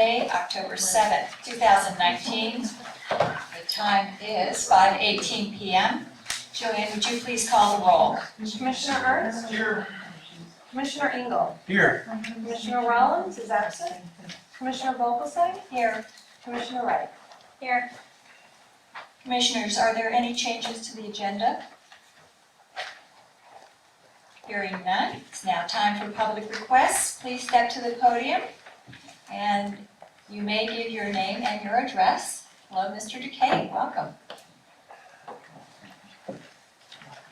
October 7th, 2019. The time is 5:18 p.m. Joanne, would you please call the roll? Commissioner Ernst? Here. Commissioner Engel? Here. Commissioner Rollins is absent. Commissioner Vogelsang? Here. Commissioner Wright? Here. Commissioners, are there any changes to the agenda? Hearing none, it's now time for public requests. Please step to the podium and you may give your name and your address. Hello, Mr. Duquesne, welcome.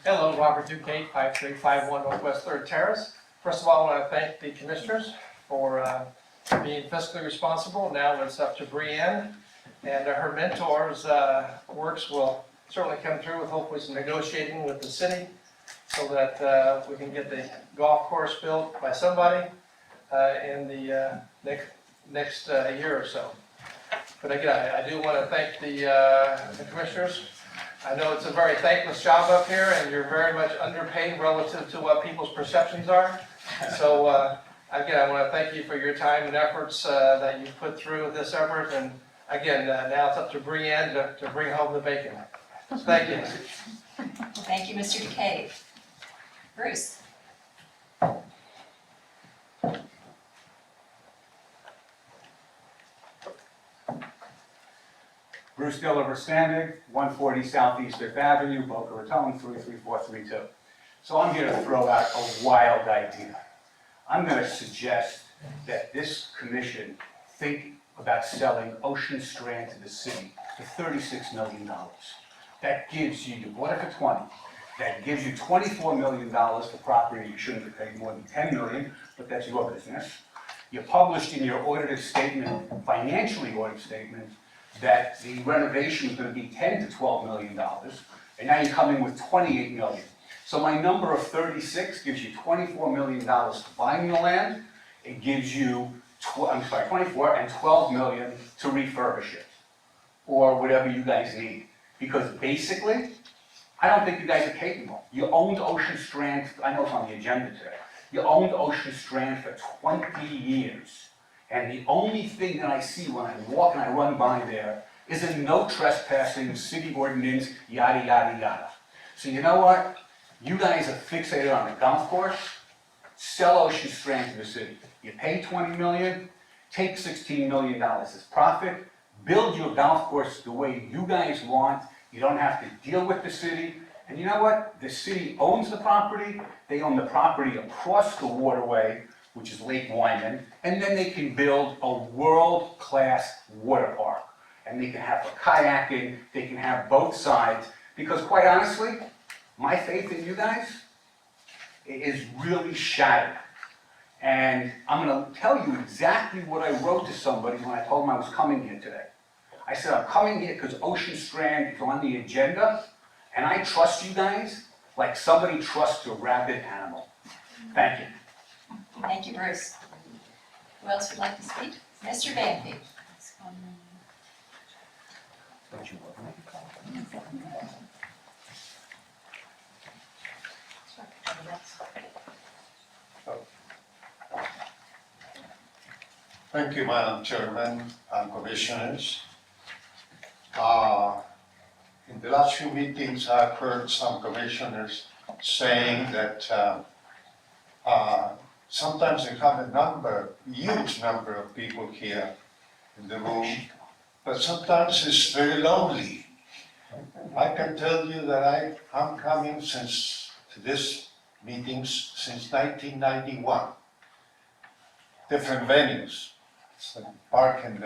Hello, Robert Duquesne, 5351 Northwest 3rd Terrace. First of all, I want to thank the commissioners for being fiscally responsible. Now it's up to Brianne, and her mentors' works will certainly come through with hopefully some negotiating with the city so that we can get the golf course built by somebody in the next year or so. But again, I do want to thank the commissioners. I know it's a very thankless job up here, and you're very much underpaid relative to what people's perceptions are. So again, I want to thank you for your time and efforts that you've put through this effort. And again, now it's up to Brianne to bring home the bacon. Thank you. Thank you, Mr. Duquesne. Bruce. Bruce Diller standing, 140 Southeast 5th Avenue, Boca Raton, 33432. So I'm here to throw out a wild idea. I'm going to suggest that this commission think about selling Ocean Strand to the city for $36 million. That gives you bought it for 20. That gives you $24 million for property you shouldn't have paid more than $10 million, but that's your business. You published in your audited statement, financially audited statement, that the renovation is going to be $10 to $12 million, and now you're coming with $28 million. So my number of 36 gives you $24 million to buying the land. It gives you 24 and $12 million to refurbish it, or whatever you guys need. Because basically, I don't think you guys are capable. You owned Ocean Strand, I know it's on the agenda today. You owned Ocean Strand for 20 years. And the only thing that I see when I walk and I run by there is a no trespassing, city ordinance, yada, yada, yada. So you know what? You guys are fixated on the golf course. Sell Ocean Strand to the city. You pay $20 million, take $16 million as profit, build your golf course the way you guys want. You don't have to deal with the city. And you know what? The city owns the property. They own the property across the waterway, which is Lake Wyman, and then they can build a world-class water park. And they can have for kayaking, they can have both sides, because quite honestly, my faith in you guys is really shattered. And I'm gonna tell you exactly what I wrote to somebody when I told them I was coming here today. I said, I'm coming here because Ocean Strand is on the agenda, and I trust you guys like somebody trusts a rabid animal. Thank you. Thank you, Bruce. Who else would like to speak? Mr. Banfield. Thank you, Madam Chairman and Commissioners. In the last few meetings, I've heard some commissioners saying that sometimes they have a huge number of people here in the room, but sometimes it's very lonely. I can tell you that I'm coming to this meetings since 1991. Different venues, so park in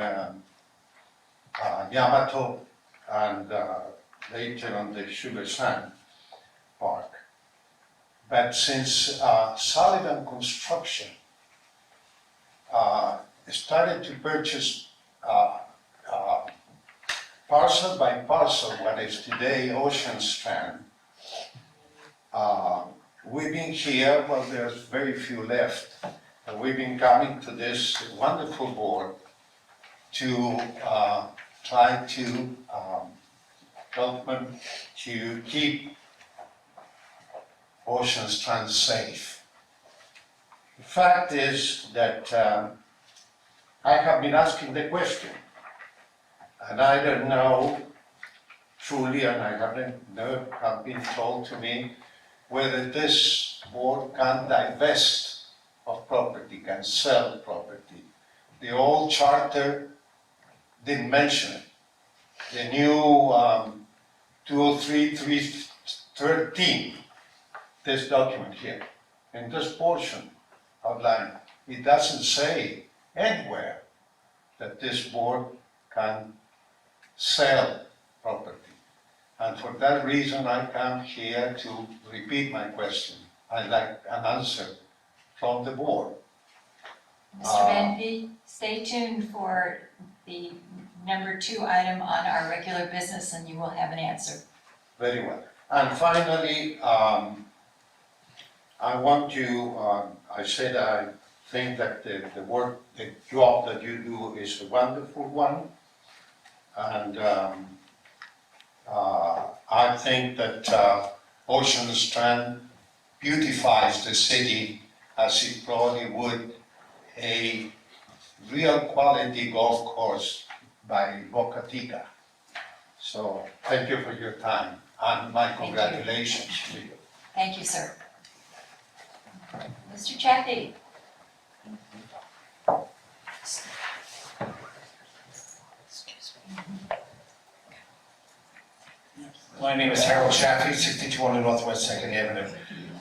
Yamato and later on the Sugar Sand Park. But since Sullivan Construction started to purchase parcel by parcel what is today Ocean Strand, we've been here, well, there's very few left, and we've been coming to this wonderful board to try to help them to keep Ocean Strand safe. The fact is that I have been asking the question. And I don't know truly, and I never have been told to me, whether this board can divest of property, can sell property. The old charter didn't mention it. The new 203-313, this document here, in this portion outline, it doesn't say anywhere that this board can sell property. And for that reason, I come here to repeat my question. I'd like an answer from the board. Mr. Van Vee, stay tuned for the number 2 item on our regular business and you will have an answer. Very well. And finally, I want to, I said I think that the work, the job that you do is a wonderful one. And I think that Ocean Strand beautifies the city as it probably would a real quality golf course by Boca Chica. So thank you for your time and my Thank you. congratulations to you. Thank you, sir. Mr. Chaffee? My name is Harold Chaffee, 6200 Northwest 2nd Avenue.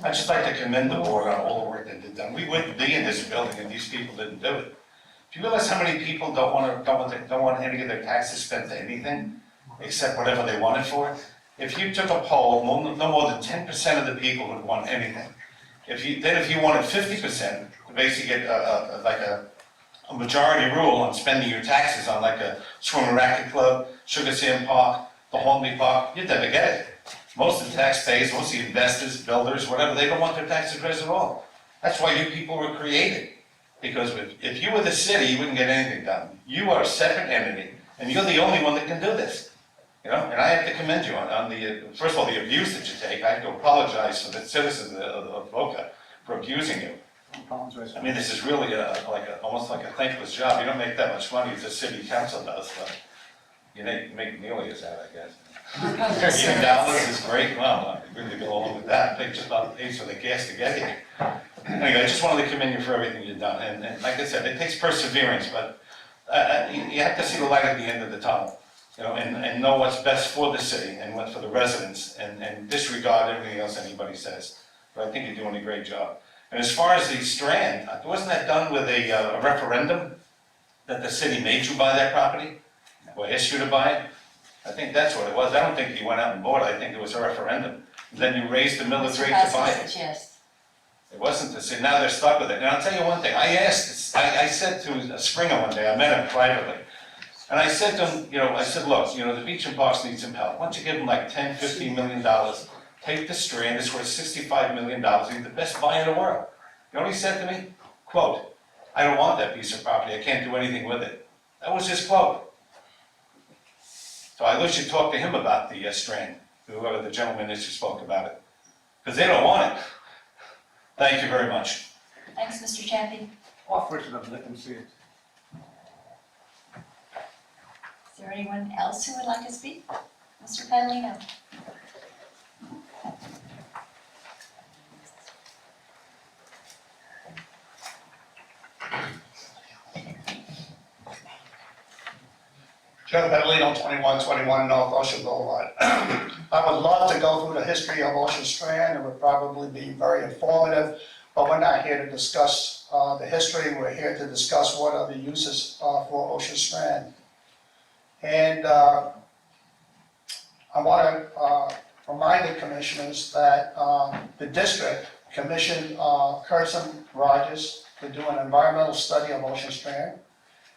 I'd just like to commend the board on all the work that they've done. We wouldn't be in this building if these people didn't do it. Do you realize how many people don't want any of their taxes spent to anything except whatever they want it for? If you took a poll, no more than 10% of the people would want anything. If you wanted 50%, to basically get a majority rule on spending your taxes on like a swim and racket club, Sugar Sand Park, the Hornby Park, you'd never get it. Most of the taxpayers, most of the investors, builders, whatever, they don't want their taxes raised at all. That's why you people were created. Because if you were the city, you wouldn't get anything done. You are a separate entity, and you're the only one that can do this. You know, and I have to commend you on the, first of all, the abuse that you take. I have to apologize to the citizens of Boca for abusing you. I mean, this is really almost like a thankless job. You don't make that much money as the city council does, but you make nearly as that, I guess. $13 is great. Well, I really go along with that. They just about pays for the gas to get here. Anyway, I just wanted to commend you for everything you've done. And like I said, it takes perseverance, but you have to see the light at the end of the tunnel, you know, and know what's best for the city and what's for the residents, and disregard everything else anybody says. But I think you're doing a great job. And as far as the Strand, wasn't that done with a referendum that the city made you buy that property? Or asked you to buy it? I think that's what it was. I don't think you went out and bought it. I think it was a referendum. Then you raised the millage rate to buy it. Yes. It wasn't the city. Now they're stuck with it. And I'll tell you one thing. I said to Springer one day, I met him privately, and I said to him, I said, look, the beach and parks need some help. Why don't you give them like $10, $15 million? Take the Strand. It's worth $65 million. You're the best buyer in the world. You know what he said to me? Quote, I don't want that piece of property. I can't do anything with it. That was his quote. So I wish you'd talk to him about the Strand, whoever the gentleman is who spoke about it, because they don't want it. Thank you very much. Thanks, Mr. Chaffee. Offer it to them, let them see it. Is there anyone else who would like to speak? Mr. Catalino? Joe Petalino, 2121 North Ocean Boulevard. I would love to go through the history of Ocean Strand. It would probably be very informative, but we're not here to discuss the history. We're here to discuss what are the uses for Ocean Strand. And I want to remind the commissioners that the district commissioned Curzon Rogers to do an environmental study of Ocean Strand.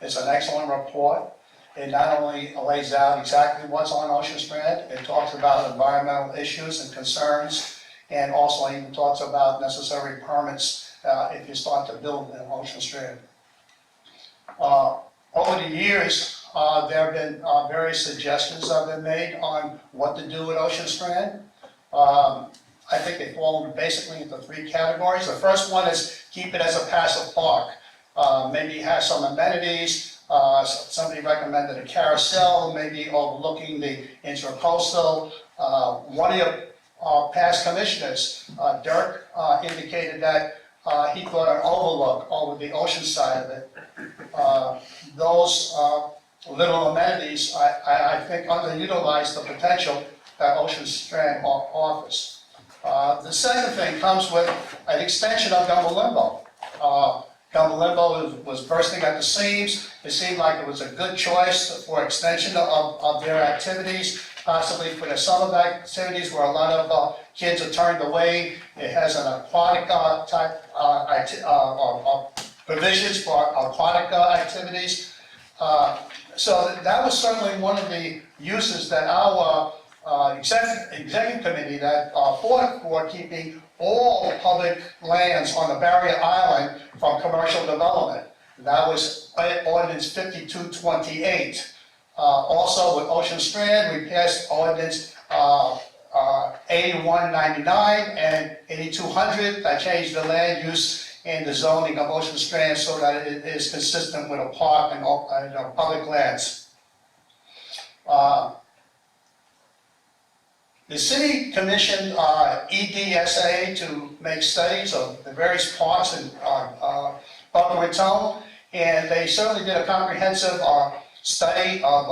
It's an excellent report. It not only lays out exactly what's on Ocean Strand, it talks about environmental issues and concerns, and also even talks about necessary permits if you start to build in Ocean Strand. Over the years, there have been various suggestions that have been made on what to do with Ocean Strand. I think they fall basically into three categories. The first one is keep it as a passive park. maybe has some amenities. Somebody recommended a carousel, maybe overlooking the intercoastal. One of your past commissioners, Dirk, indicated that he thought an overlook over the ocean side of it. Those little amenities, I think, underutilize the potential that Ocean Strand offers. The second thing comes with an extension of Gumbo Limbo. Gumbo Limbo was bursting at the seams. It seemed like it was a good choice for extension of their activities, possibly for their summer activities where a lot of kids are turned away. It has an aquatic type provisions for aquatic activities. So that was certainly one of the uses that our executive committee that fought for keeping all public lands on the barrier island from commercial development. That was ordinance 5228. Also with Ocean Strand, we passed ordinance 8199 and 8200 that changed the land use and the zoning of Ocean Strand so that it is consistent with a park and public lands. The city commissioned EDSA to make studies of the various parks in Boca Raton, and they certainly did a comprehensive study of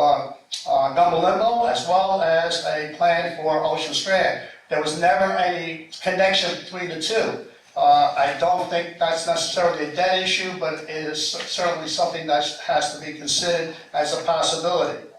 Gumbo Limbo as well as a plan for Ocean Strand. There was never any connection between the two. I don't think that's necessarily a dead issue, but it is certainly something that has to be considered as a possibility.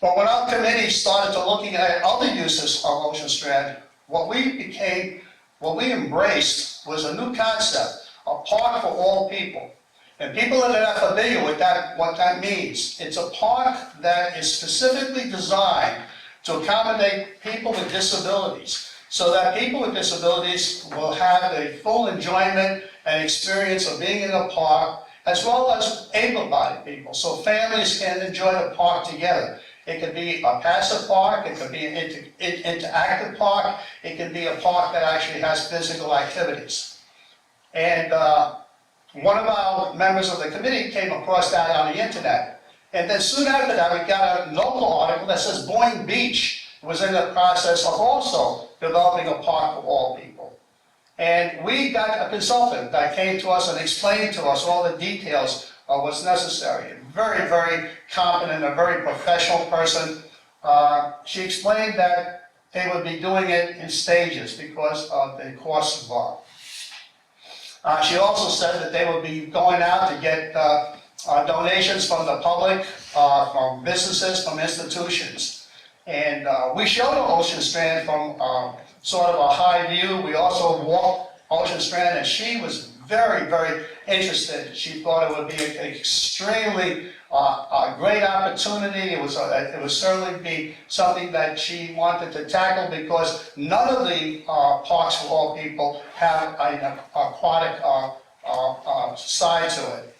But when our committee started to looking at other uses of Ocean Strand, what we embraced was a new concept, a park for all people. And people that are not familiar with that, what that means, it's a park that is specifically designed to accommodate people with disabilities, so that people with disabilities will have a full enjoyment and experience of being in a park, as well as able-bodied people, so families can enjoy the park together. It could be a passive park, it could be an interactive park, it could be a park that actually has physical activities. And one of our members of the committee came across that on the internet. And then soon after that, we got a local article that says Boynton Beach was in the process of also developing a park for all people. And we got a consultant that came to us and explained to us all the details of what's necessary. Very, very competent, a very professional person. She explained that they would be doing it in stages because of the costs involved. She also said that they would be going out to get donations from the public, from businesses, from institutions. And we showed her Ocean Strand from sort of a high view. We also walked Ocean Strand, and she was very, very interested. She thought it would be an extremely great opportunity. It would certainly be something that she wanted to tackle because none of the parks for all people have an aquatic side to it.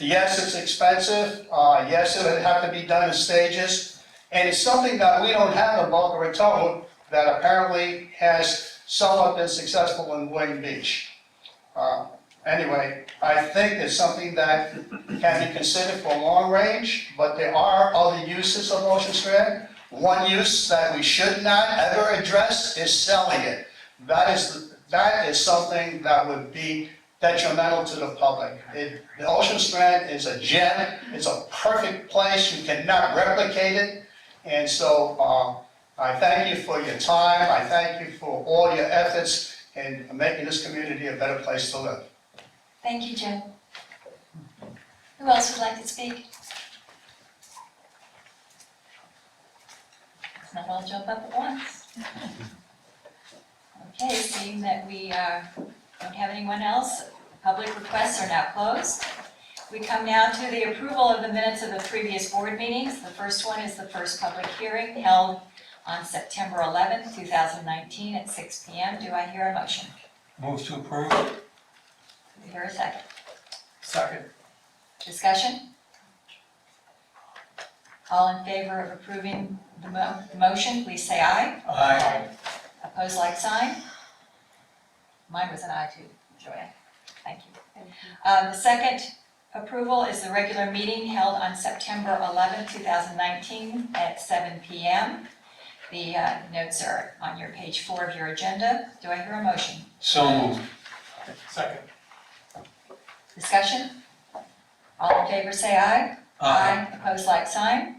Yes, it's expensive. Yes, it would have to be done in stages. And it's something that we don't have in Boca Raton that apparently has somewhat been successful in Boynton Beach. Anyway, I think it's something that can be considered for long range, but there are other uses of Ocean Strand. One use that we should not ever address is selling it. That is something that would be detrimental to the public. The Ocean Strand is a gem. It's a perfect place. You cannot replicate it. And so I thank you for your time. I thank you for all your efforts in making this community a better place to live. Thank you, Jim. Who else would like to speak? Let's not all jump up at once. Okay, seeing that we don't have anyone else, public requests are now closed. We come now to the approval of the minutes of the previous board meetings. The first one is the first public hearing held on September 11th, 2019 at 6 p.m. Do I hear a motion? Move to approve. Do I hear a second? Second. Discussion? All in favor of approving the motion, please say aye. Aye. Opposed, like sign? Mine was an aye too, Joanne. Thank you. The second approval is the regular meeting held on September 11, 2019 at 7 p.m. The notes are on your page 4 of your agenda. Do I hear a motion? So moved. Second. Discussion? All in favor say aye. Opposed, like sign.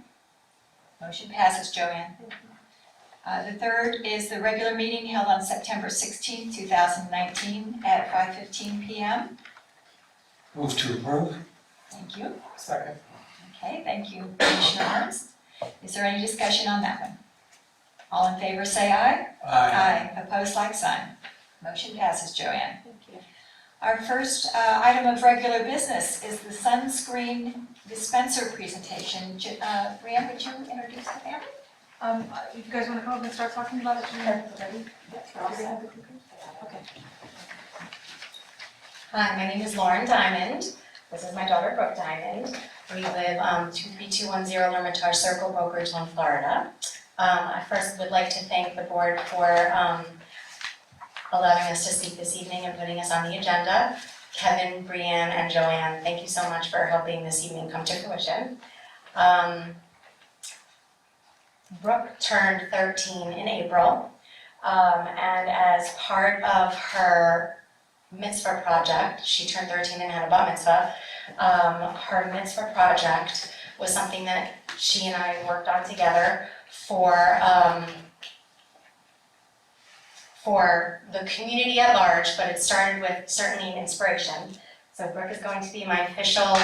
Motion passes, Joanne. The third is the regular meeting held on September 16, 2019 at 5:15 p.m. Move to approve. Thank you. Second. Okay, thank you, Commissioner Ernst. Is there any discussion on that one? All in favor say aye. Opposed, like sign. Motion passes, Joanne. Thank you. Our first item of regular business is the sunscreen dispenser presentation. Brianne, would you introduce the family? If you guys want to come up and start talking about it, ready? Okay. Hi, my name is Lauren Diamond. This is my daughter Brooke Diamond. We live 23210 Hermitage Circle, Boca Raton, Florida. I first would like to thank the board for allowing us to speak this evening and putting us on the agenda. Kevin, Brianne, and Joanne, thank you so much for helping this evening come to fruition. Brooke turned 13 in April, and as part of her mitzvah project, she turned 13 and had a bat mitzvah. Her mitzvah project was something that she and I worked on together for the community at large, but it started with certainly an inspiration. So Brooke is going to be my official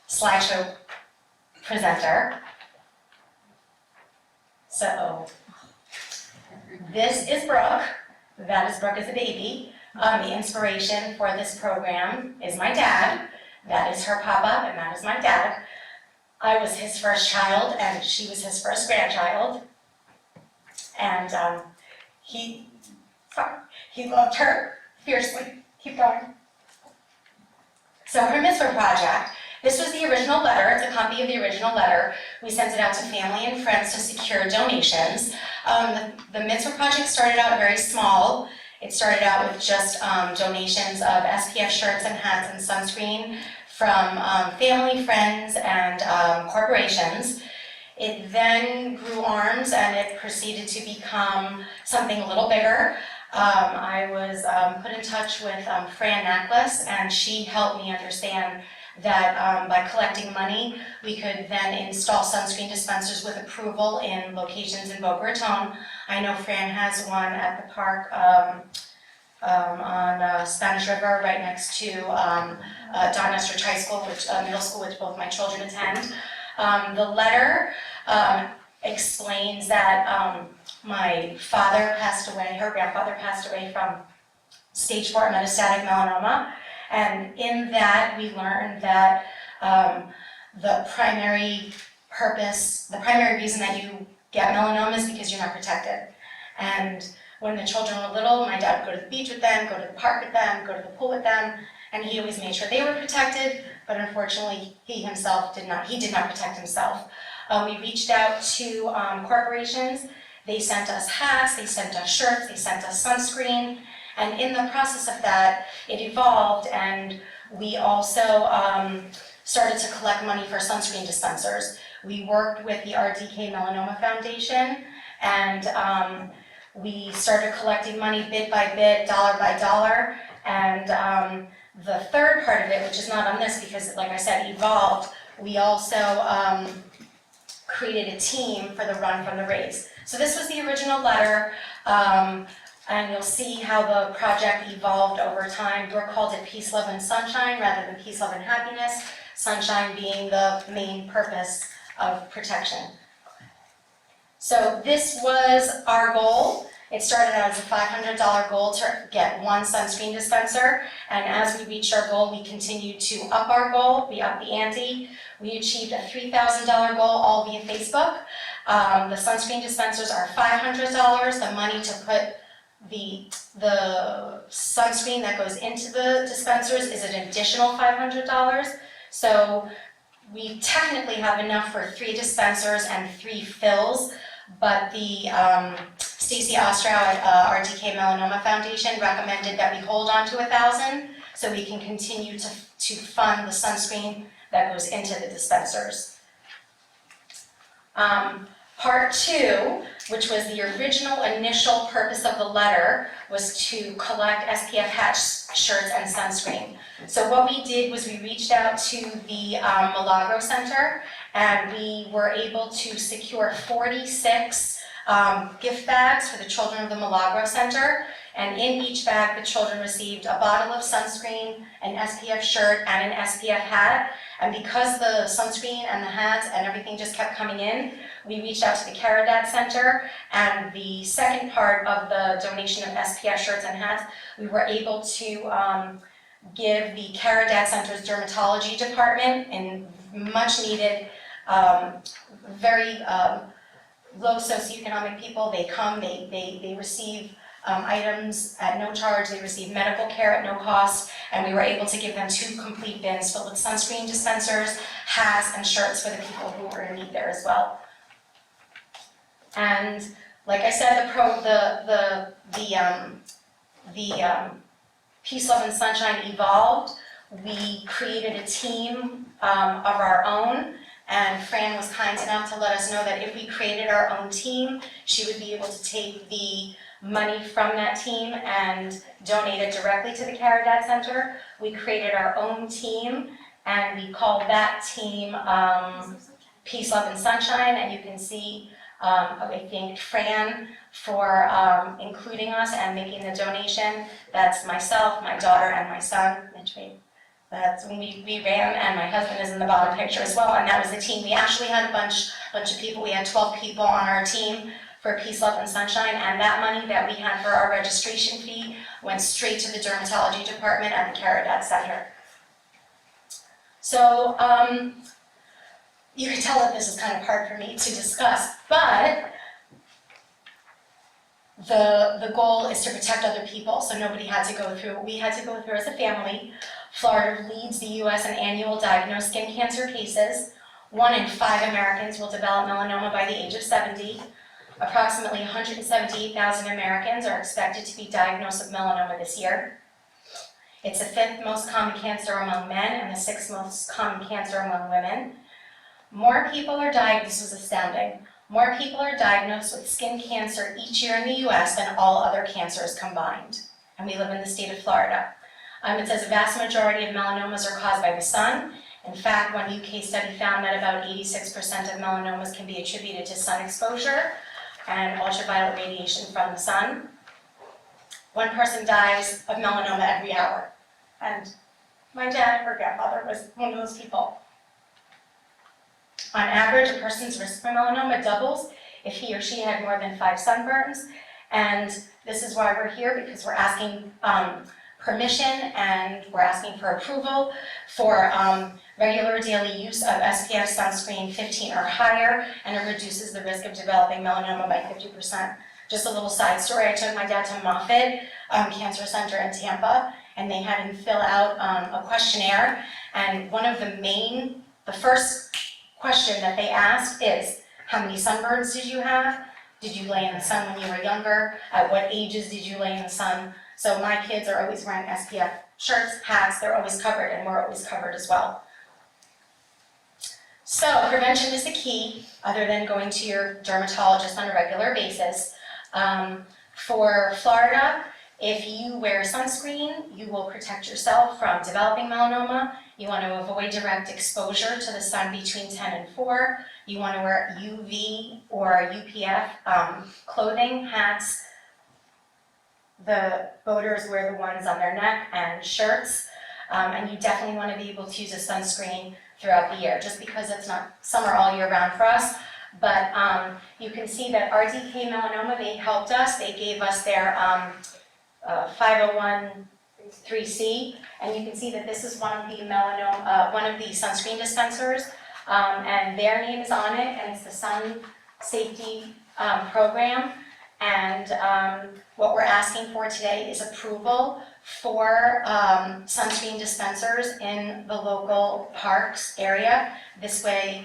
slideshow presenter. So this is Brooke. That is Brooke as a baby. The inspiration for this program is my dad. That is her papa, and that is my dad. I was his first child, and she was his first grandchild. And he loved her fiercely. Keep going. So her mitzvah project, this was the original letter. It's a copy of the original letter. We sent it out to family and friends to secure donations. The mitzvah project started out very small. It started out with just donations of SPF shirts and hats and sunscreen from family, friends, and corporations. It then grew arms and it proceeded to become something a little bigger. I was put in touch with Fran Naklas, and she helped me understand that by collecting money, we could then install sunscreen dispensers with approval in locations in Boca Raton. I know Fran has one at the park on Spanish River, right next to Don Estridge High School, middle school, which both my children attend. The letter explains that my father passed away, her grandfather passed away from stage 4 metastatic melanoma. And in that, we learned that the primary reason that you get melanoma is because you're not protected. And when the children were little, my dad would go to the beach with them, go to the park with them, go to the pool with them, and he always made sure they were protected, but unfortunately, he did not protect himself. We reached out to corporations. They sent us hats, they sent us shirts, they sent us sunscreen, and in the process of that, it evolved, and we also started to collect money for sunscreen dispensers. We worked with the RDK Melanoma Foundation, and we started collecting money bit by bit, dollar by dollar, and the third part of it, which is not on this because, like I said, evolved, we also created a team for the Run from the Race. So this was the original letter, and you'll see how the project evolved over time. Brooke called it Peace, Love, and Sunshine rather than Peace, Love, and Happiness, sunshine being the main purpose of protection. So this was our goal. It started out as a $500 goal to get one sunscreen dispenser, and as we reached our goal, we continued to up our goal. We upped the ante. We achieved a $3,000 goal, all via Facebook. The sunscreen dispensers are $500. The money to put the sunscreen that goes into the dispensers is an additional $500. So we technically have enough for 3 dispensers and 3 fills, but the Stacey Ostrow at RDK Melanoma Foundation recommended that we hold on to 1,000. so we can continue to fund the sunscreen that goes into the dispensers. Part 2, which was the original initial purpose of the letter, was to collect SPF hats, shirts, and sunscreen. So what we did was we reached out to the Milagro Center, and we were able to secure 46 gift bags for the children of the Milagro Center. And in each bag, the children received a bottle of sunscreen, an SPF shirt, and an SPF hat. And because the sunscreen and the hats and everything just kept coming in, we reached out to the Caridad Center, and the second part of the donation of SPF shirts and hats, we were able to give the Caridad Center's dermatology department in much needed, very low socioeconomic people. They come, they receive items at no charge, they receive medical care at no cost, and we were able to give them 2 complete bins filled with sunscreen dispensers, hats, and shirts for the people who were in need there as well. And like I said, the Peace, Love, and Sunshine evolved. We created a team of our own, and Fran was kind enough to let us know that if we created our own team, she would be able to take the money from that team and donate it directly to the Caridad Center. We created our own team, and we called that team Peace, Love, and Sunshine, and you can see I thanked Fran for including us and making the donation. That's myself, my daughter, and my son, Mitch. That's when we ran, and my husband is in the bottom picture as well, and that was the team. We actually had a bunch of people. We had 12 people on our team for Peace, Love, and Sunshine, and that money that we had for our registration fee went straight to the dermatology department at the Caridad Center. So, you can tell that this is kind of hard for me to discuss, but the goal is to protect other people, so nobody had to go through what we had to go through as a family. Florida leads the U.S. in annual diagnosed skin cancer cases. 1 in 5 Americans will develop melanoma by the age of 70. Approximately 178,000 Americans are expected to be diagnosed with melanoma this year. It's the 5th most common cancer among men and the 6th most common cancer among women. More people are diagnosed, this is astounding, more people are diagnosed with skin cancer each year in the U.S. than all other cancers combined. And we live in the state of Florida. It says a vast majority of melanomas are caused by the sun. In fact, one UK study found that about 86% of melanomas can be attributed to sun exposure and ultraviolet radiation from the sun. 1 person dies of melanoma every hour. And my dad, or grandfather, was one of those people. On average, a person's risk for melanoma doubles if he or she had more than 5 sunburns. And this is why we're here, because we're asking permission and we're asking for approval for regular daily use of SPF sunscreen 15 or higher, and it reduces the risk of developing melanoma by 50%. Just a little side story, I took my dad to Moffitt Cancer Center in Tampa, and they had him fill out a questionnaire, and one of the first question that they asked is, how many sunburns did you have? Did you lay in the sun when you were younger? At what ages did you lay in the sun? So my kids are always wearing SPF shirts, hats, they're always covered, and we're always covered as well. So prevention is the key, other than going to your dermatologist on a regular basis. For Florida, if you wear sunscreen, you will protect yourself from developing melanoma. You want to avoid direct exposure to the sun between 10 and 4. You want to wear UV or UPF clothing, hats. The boaters wear the ones on their neck, and shirts. And you definitely want to be able to use a sunscreen throughout the year, just because it's not summer all year round for us. But you can see that RDK Melanoma, they helped us. They gave us their 501(c), and you can see that this is one of the sunscreen dispensers, and their name is on it, and it's the Sun Safety Program. And what we're asking for today is approval for sunscreen dispensers in the local parks area. This way,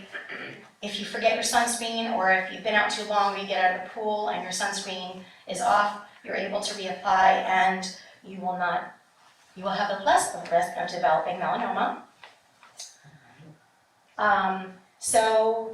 if you forget your sunscreen, or if you've been out too long, or you get out of the pool and your sunscreen is off, you're able to reapply, and you will not you will have a less of risk of developing melanoma. So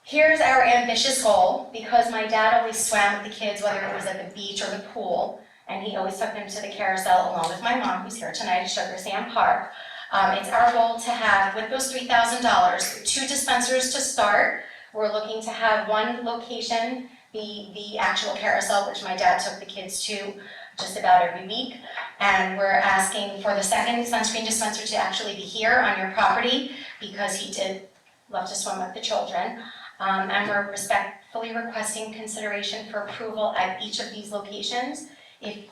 here's our ambitious goal, because my dad always swam with the kids, whether it was at the beach or the pool, and he always took them to the carousel along with my mom, who's here tonight at Sugar Sand Park. It's our goal to have, with those $3,000, 2 dispensers to start. We're looking to have one location, the actual carousel, which my dad took the kids to just about every week. And we're asking for the second sunscreen dispenser to actually be here on your property, because he did love to swim with the children. And we're respectfully requesting consideration for approval at each of these locations.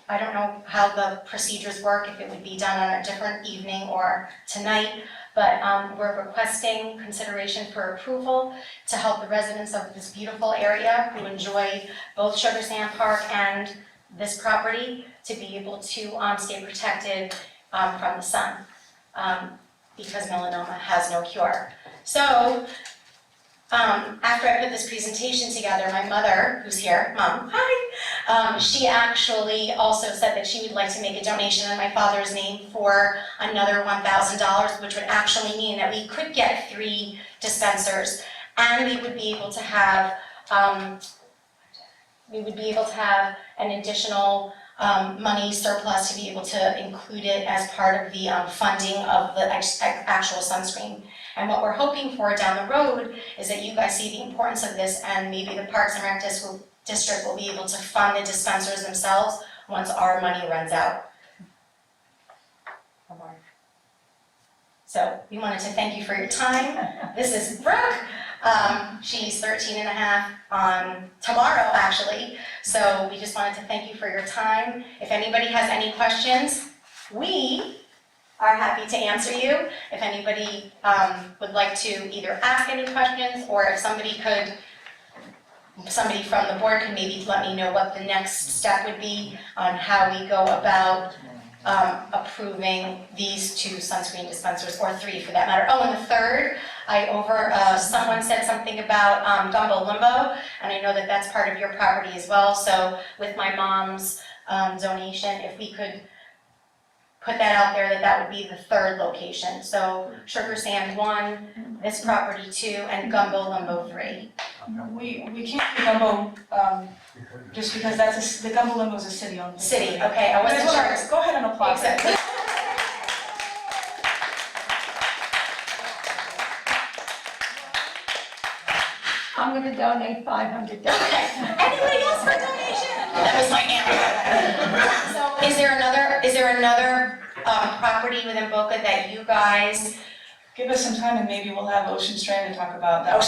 I don't know how the procedures work, if it would be done on a different evening or tonight, but we're requesting consideration for approval to help the residents of this beautiful area who enjoy both Sugar Sand Park and this property to be able to stay protected from the sun, because melanoma has no cure. So, after I put this presentation together, my mother, who's here, Mom, hi, she actually also said that she would like to make a donation in my father's name for another $1,000, which would actually mean that we could get 3 dispensers, and we would be able to have an additional money surplus to be able to include it as part of the funding of the actual sunscreen. And what we're hoping for down the road is that you guys see the importance of this, and maybe the Parks and Rec District will be able to fund the dispensers themselves once our money runs out. So we wanted to thank you for your time. This is Brooke. She's 13 and a half on tomorrow, actually. So we just wanted to thank you for your time. If anybody has any questions, we are happy to answer you. If anybody would like to either ask any questions, or if somebody from the board can maybe let me know what the next step would be on how we go about approving these 2 sunscreen dispensers, or 3 for that matter. Oh, and the third, someone said something about Gumbo Limbo, and I know that that's part of your property as well. So with my mom's donation, if we could put that out there, that would be the 3rd location. So Sugar Sand 1, this property 2, and Gumbo Limbo 3. We can't do Gumbo, just because the Gumbo Limbo is a city-owned. City, okay, I wasn't sure. Go ahead and apply. Exactly. I'm gonna donate $500. Okay, anybody else for donation? That was my answer. So is there another property within Boca that you guys? Give us some time and maybe we'll have Ocean Strand to talk about that. Oh,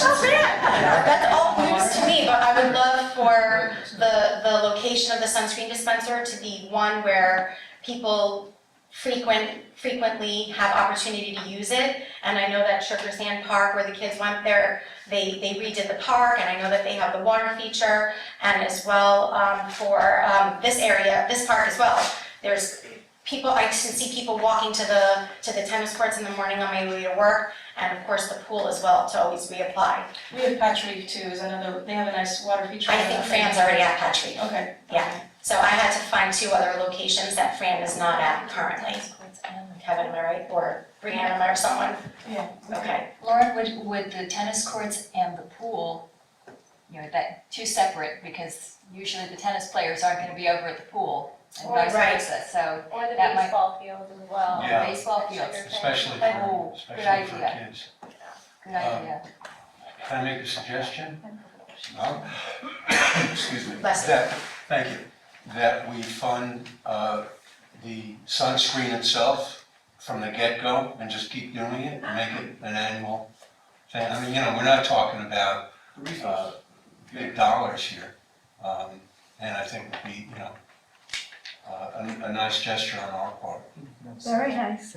that's all news to me, but I would love for the location of the sunscreen dispenser to be one where people frequently have opportunity to use it. And I know that Sugar Sand Park, where the kids went there, they redid the park, and I know that they have the water feature, and as well for this area, this park as well. There's people, I can see people walking to the tennis courts in the morning on my way to work, and of course the pool as well to always reapply. We have Patch Reef too, is another, they have a nice water feature. I think Fran's already at Patch Reef. Okay. Yeah. So I had to find 2 other locations that Fran is not at currently. Kevin, am I right? Or Brianna or someone? Yeah. Okay. Lauren, would the tennis courts and the pool, that 2 separate, because usually the tennis players aren't gonna be over at the pool, and vice Right. versa, so Or the that might, baseball field as well. Yeah. baseball fields, Especially Oh, for, good especially for idea. kids. good idea. Can I make a suggestion? No? Excuse me. Bless you. Thank you. That we fund the sunscreen itself from the get-go and just keep doing it and make it an annual thing. I mean, we're not talking about big dollars here. And I think it would be, a nice gesture on our part. Very nice.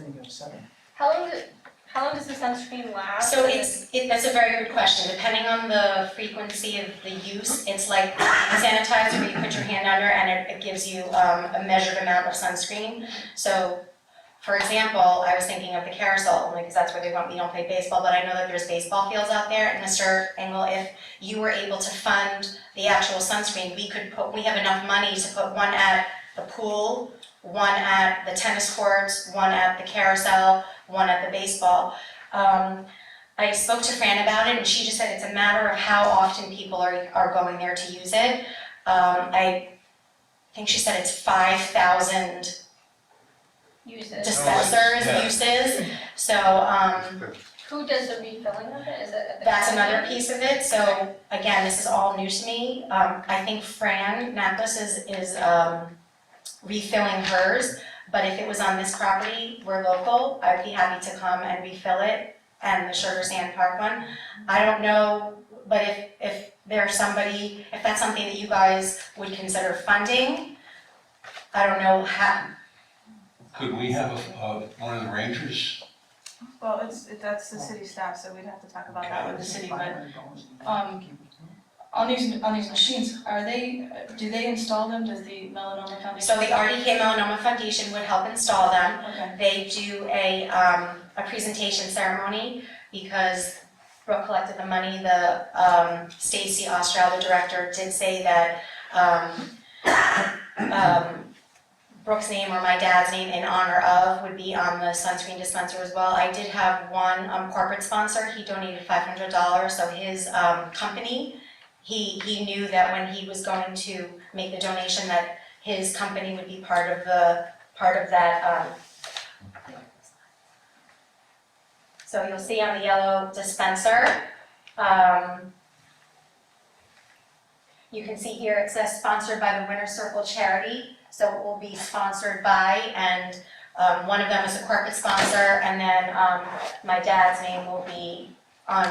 How long does the sunscreen last? So that's a very good question. Depending on the frequency of the use, it's like sanitizer where you put your hand under and it gives you a measured amount of sunscreen. So, for example, I was thinking of the carousel only because that's where we don't play baseball, but I know that there's baseball fields out there. And Mr. Engel, if you were able to fund the actual sunscreen, we have enough money to put one at the pool, one at the tennis courts, one at the carousel, one at the baseball. I spoke to Fran about it, and she just said it's a matter of how often people are going there to use it. I think she said it's 5,000 dispensers, Yeah. uses, so, Who does the refilling of it? Is it at the that's company? another piece of it, so, again, this is all new to me. I think Fran Naklis is refilling hers, but if it was on this property, we're local, I'd be happy to come and refill it, and the Sugar Sand Park one. I don't know, but if there's somebody, if that's something that you guys would consider funding, I don't know how, Could we have one of the rangers? Well, that's the city staff, so we'd have to talk about that with the city, but, on these machines, do they install them, does the Melanoma Foundation? so the RDK Melanoma Foundation would help install them. Okay, They do a presentation ceremony because Brooke collected the money. The Stacy Ostrow, the director, did say that Brooke's name or my dad's name in honor of would be on the sunscreen dispenser as well. I did have one corporate sponsor. He donated $500, so his company, he knew that when he was going to make the donation that his company would be part of that. So you'll see on the yellow dispenser, you can see here it says sponsored by the Winter Circle Charity. So it will be sponsored by, and one of them is a corporate sponsor, and then my dad's name will be on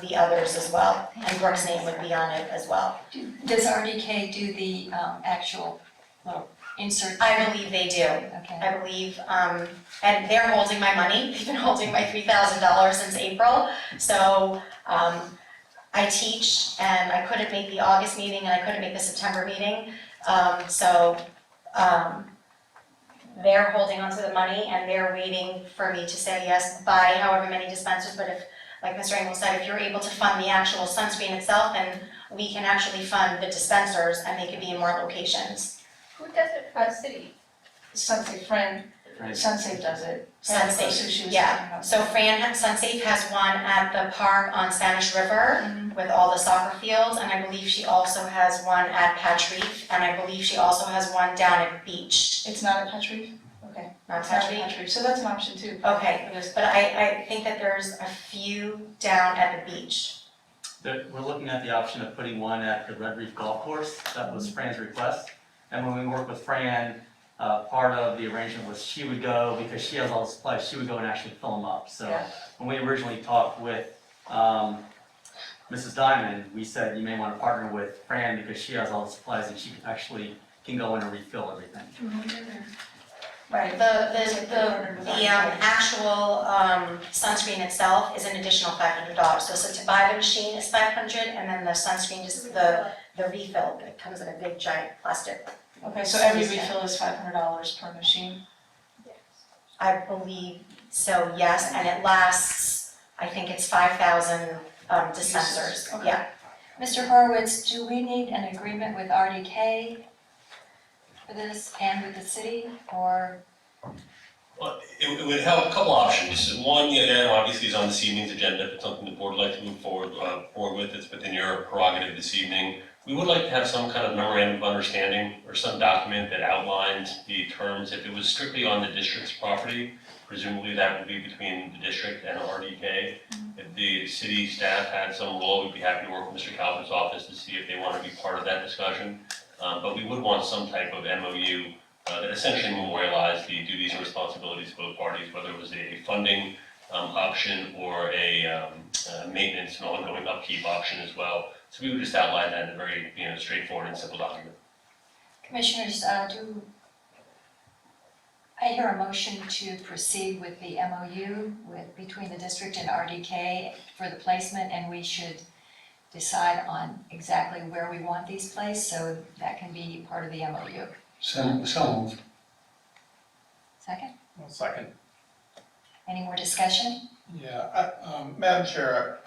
the others as well, and Brooke's name would be on it as well. Does RDK do the actual little insert? I believe they do. Okay. I believe, and they're holding my money. They've been holding my $3,000 since April. So I teach, and I couldn't make the August meeting, and I couldn't make the September meeting. They're holding onto the money, and they're waiting for me to say yes, buy however many dispensers. But if, like Mr. Engel said, if you're able to fund the actual sunscreen itself, then we can actually fund the dispensers, and they could be in more locations. Who does it for the city? Sunsafe, Sunsafe does it. Sunsafe, That's who she was talking yeah. about. So Sunsafe has one at the park on Spanish River with all the soccer fields, and I believe she also has one at Patrice, and I believe she also has one down at Beach. It's not at Patrice? Okay. Not It's not at Patrice? Patrice, so that's an option too. Okay, It is. but I think that there's a few down at the beach. We're looking at the option of putting one at the Red Reef Golf Course. That was Fran's request. And when we worked with Fran, part of the arrangement was she would go, because she has all the supplies, she would go and actually fill them up. So Yeah. when we originally talked with Mrs. Diamond, we said you may want to partner with Fran because she has all the supplies and she can go in and refill everything. Right. The actual sunscreen itself is an additional $500. So to buy the machine is $500, and then the sunscreen, just the refill, it comes in a big giant plastic. Okay, so every refill is $500 per machine? I believe so, yes, and it lasts, I think it's 5,000 dispensers, Okay. yeah. Mr. Horowitz, do we need an agreement with RDK for this and with the city, or? Well, it would have a couple options. One, yeah, obviously is on this evening's agenda. If it's something the board would like to move forward with, it's within your prerogative this evening. We would like to have some kind of memorandum of understanding or some document that outlines the terms. If it was strictly on the district's property, presumably that would be between the district and RDK. If the city staff had some role, we'd be happy to work with Mr. Calvert's office to see if they want to be part of that discussion. But we would want some type of MOU that essentially memorialized the duties and responsibilities of both parties, whether it was a funding option or a maintenance and ongoing upkeep option as well. So we would just outline that in a very, straightforward and simple document. Commissioners, I hear a motion to proceed with the MOU between the district and RDK for the placement, and we should decide on exactly where we want these placed, so that can be part of the MOU. So moved. Second? Second. Any more discussion? Yeah, Madam Chair,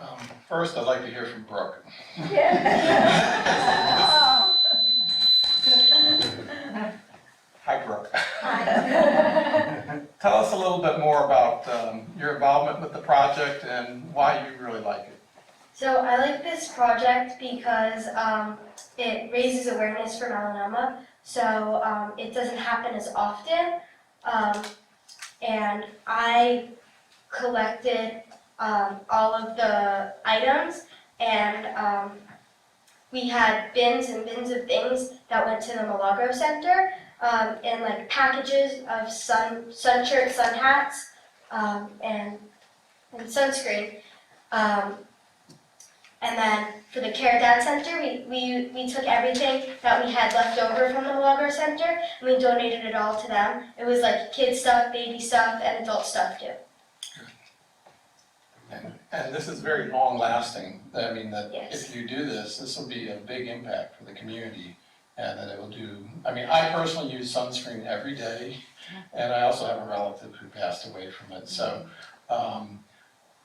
first I'd like to hear from Brooke. Yeah. Hi, Brooke. Hi. Tell us a little bit more about your involvement with the project and why you really like it. So I like this project because it raises awareness for melanoma. So it doesn't happen as often. And I collected all of the items, and we had bins and bins of things that went to the Milagro Center, and like packages of sun shirts, sun hats, and sunscreen. And then for the Care Dad Center, we took everything that we had left over from the Milagro Center and we donated it all to them. It was like kid stuff, baby stuff, and adult stuff too. And this is very long lasting. I mean, that Yes. if you do this, this will be a big impact for the community. And that it will do, I mean, I personally use sunscreen every day, and I also have a relative who passed away from it. So,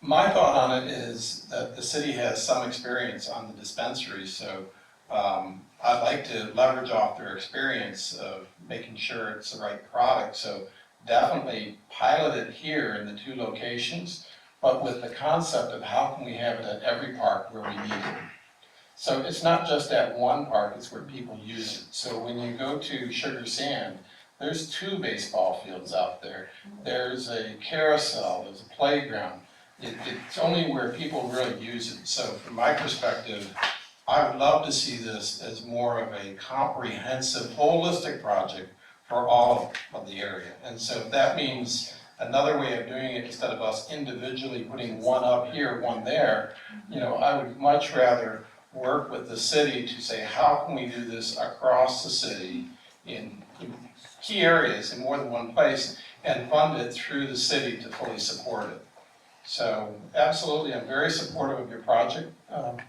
my thought on it is that the city has some experience on the dispensary, so I'd like to leverage off their experience of making sure it's the right product. So definitely pilot it here in the 2 locations, but with the concept of how can we have it at every park where we need it. So it's not just at one park, it's where people use it. So when you go to Sugar Sand, there's 2 baseball fields out there. There's a carousel, there's a playground. It's only where people really use it. So from my perspective, I would love to see this as more of a comprehensive, holistic project for all of the area. And so if that means another way of doing it, instead of us individually putting one up here, one there, I would much rather work with the city to say, how can we do this across the city in key areas in more than one place and fund it through the city to fully support it. So absolutely, I'm very supportive of your project,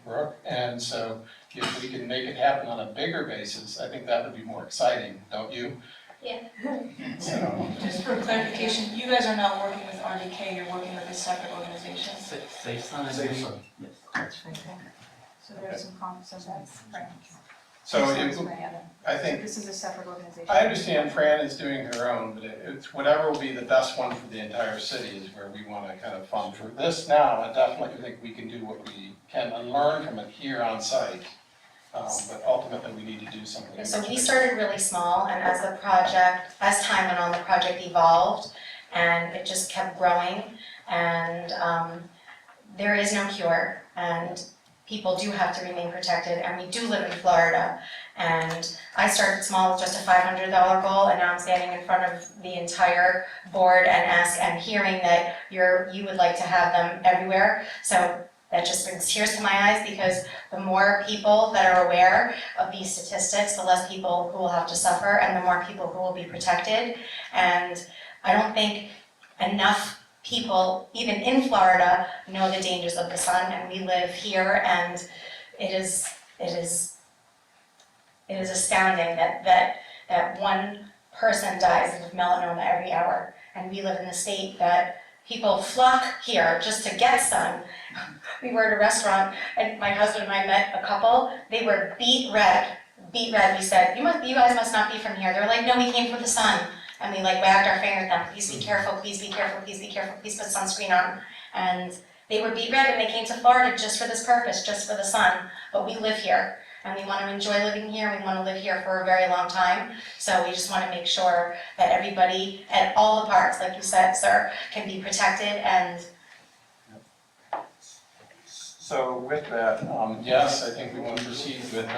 Brooke, and so if we can make it happen on a bigger basis, I think that would be more exciting, don't you? Yeah. So, Just for clarification, you guys are not working with RDK, you're working with a separate organization? Safe Sun. Safe Sun. Yes. So there are some conflicts of that. so So I think, this is a separate organization? I understand Fran is doing her own, but it's whatever will be the best one for the entire city is where we want to kind of fund. For this now, I definitely think we can do what we can and learn from it here on site. But ultimately, we need to do something. So we started really small, and as time went on, the project evolved, and it just kept growing, and there is no cure, and people do have to remain protected, and we do live in Florida, and I started small with just a $500 goal, and now I'm standing in front of the entire board and hearing that you would like to have them everywhere, so that just brings tears to my eyes, because the more people that are aware of these statistics, the less people who will have to suffer and the more people who will be protected. And I don't think enough people, even in Florida, know the dangers of the sun, and we live here, and it is astounding that one person dies of melanoma every hour, and we live in the state that people flock here just to get sun. We were at a restaurant, and my husband and I met a couple. They were beet red. We said, you guys must not be from here. They're like, no, we came from the sun. And we wagged our finger at them. Please be careful, please be careful, please be careful, please put sunscreen on. And they were beet red, and they came to Florida just for this purpose, just for the sun. But we live here, and we want to enjoy living here. We want to live here for a very long time. So we just want to make sure that everybody at all the parks, like you said, sir, can be protected. And So with that, yes, I think we want to proceed with